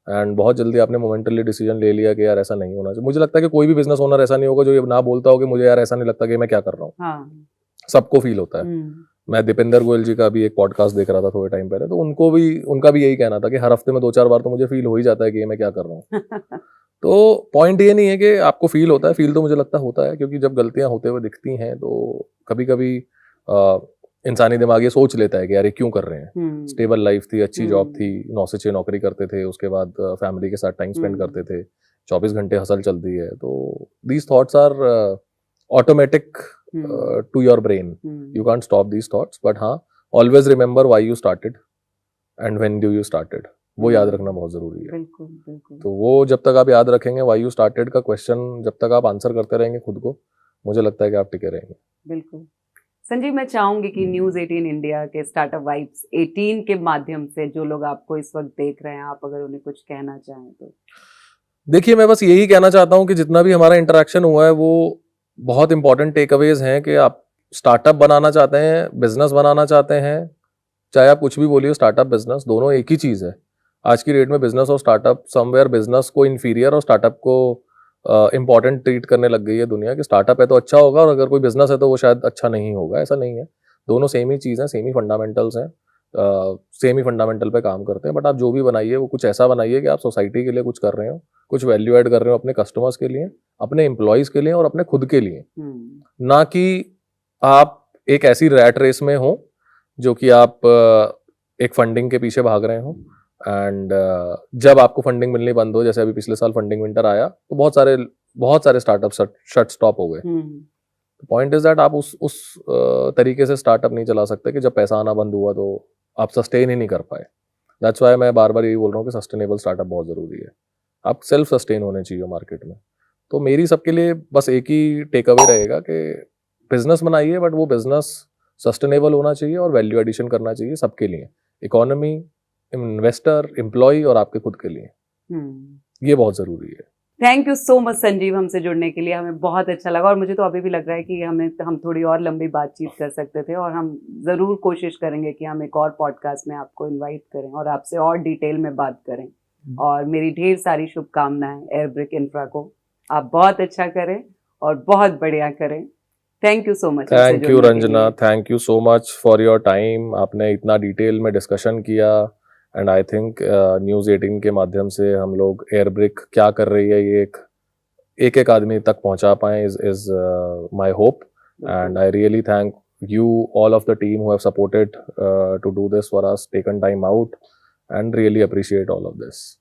एंड बहुत जल्दी आपने मोमेंटली डिसीजन ले लिया कि यार ऐसा नहीं होना चाहिए, मुझे लगता है कि कोई भी बिजनेस ओनर ऐसा नहीं होगा जो ये ना बोलता हो कि मुझे यार ऐसा नहीं लगता कि मैं क्या कर रहा हूँ। हाँ। सबको फील होता है। मैं दीपेंद्र गोयल जी का भी एक पॉडकास्ट देख रहा था थोड़े टाइम पहले, तो उनका भी यही कहना था कि हर हफ्ते में 2-4 बार तो मुझे फील हो ही जाता है कि ये मैं क्या कर रहा हूँ। तो पॉइंट ये नहीं है कि आपको फील होता है, फील तो मुझे लगता होता है, क्योंकि जब गलतियां होते हुए दिखती हैं तो कभी कभी इंसानी दिमाग ये सोच लेता है कि यार ये क्यों कर रहे हैं। स्टेबल लाइफ थी, अच्छी जॉब थी, 9 से 6 नौकरी करते थे, उसके बाद फैमिली के साथ टाइम स्पेंड करते थे, 24 घंटे हसल चलती है, तो these thoughts are automatic to your brain, you can't stop these thoughts, but हाँ, always remember why you started and when do you started, वो याद रखना बहुत जरूरी है। बिल्कुल बिल्कुल। तो वो जब तक आप याद रखेंगे, व्हाई यू स्टार्टेड का क्वेश्चन जब तक आप आंसर करते रहेंगे खुद को, मुझे लगता है कि आप टिके रहेंगे। बिल्कुल। संजीव, मैं चाहूंगी कि न्यूज़ 18 इंडिया के स्टार्टअप वाइब्स 18 के माध्यम से जो लोग आपको इस वक्त देख रहे हैं, आप अगर उन्हें कुछ कहना चाहें तो। देखिए, मैं बस यही कहना चाहता हूँ कि जितना भी हमारा इंटरेक्शन हुआ है वो बहुत इंपॉर्टेंट टेकअवेज हैं कि आप स्टार्टअप बनाना चाहते हैं, बिजनेस बनाना चाहते हैं, चाहे आप कुछ भी बोलिए, स्टार्टअप बिजनेस दोनों एक ही चीज़ है। आज की डेट में बिजनेस और स्टार्टअप, समवेयर बिजनेस को इन्फीरियर और स्टार्टअप को इंपॉर्टेंट ट्रीट करने लग गई है दुनिया, कि स्टार्टअप है तो अच्छा होगा और अगर कोई बिजनेस है तो वो शायद अच्छा नहीं होगा। ऐसा नहीं है, दोनों सेम ही चीज़ है, सेम ही फंडामेंटल्स हैं, सेम ही फंडामेंटल पे काम करते हैं। बट आप जो भी बनाइए वो कुछ ऐसा बनाइए कि आप सोसाइटी के लिए कुछ कर रहे हो, कुछ वैल्यू ऐड कर रहे हो अपने कस्टमर्स के लिए, अपने एम्प्लॉयज़ के लिए और अपने खुद के लिए, ना कि आप एक ऐसी रैट रेस में हो जो कि आप एक फंडिंग के पीछे भाग रहे हो एंड जब आपको फंडिंग मिलनी बंद हो, जैसे अभी पिछले साल फंडिंग विंटर आया तो बहुत सारे स्टार्टअप शट स्टॉप हो गए। पॉइंट इज दैट आप उस तरीके से स्टार्टअप नहीं चला सकते कि जब पैसा आना बंद हुआ तो आप सस्टेन ही नहीं कर पाए। दैट्स वाई मैं बार बार यही बोल रहा हूँ कि सस्टेनेबल स्टार्टअप बहुत ज़रूरी है, आप सेल्फ सस्टेन होने चाहिए मार्केट में। तो मेरी सबके लिए बस एक ही टेक अवे रहेगा कि बिजनेस बनाइए, बट वो बिजनेस सस्टेनेबल होना चाहिए और वैल्यू एडिशन करना चाहिए सबके लिए, इकोनॉमी, इन्वेस्टर, एम्प्लॉय और आपके खुद के लिए। ये बहुत ज़रूरी है। Thank you so much Sanjeev, हमसे जुड़ने के लिए हमें बहुत अच्छा लगा और मुझे तो अभी भी लग रहा है कि हम थोड़ी और लंबी बातचीत कर सकते थे और हम ज़रूर कोशिश करेंगे कि हम एक और पॉडकास्ट में आपको इनवाइट करें और आपसे और डिटेल में बात करें। और मेरी ढेर सारी शुभकामनाएं एयरब्रिक इंफ्रा को, आप बहुत अच्छा करें और बहुत बढ़िया करें। Thank you so much. Thank you Ranjana, thank you so much for your time. आपने इतना डिटेल में डिस्कशन किया एंड आई थिंक न्यूज़ 18 के माध्यम से हम लोग एयरब्रिक क्या कर रही है ये एक आदमी तक पहुंचा पाए is my hope and I really thank you, all of the team who have supported to do this for us, taken time out, and really appreciate all of this.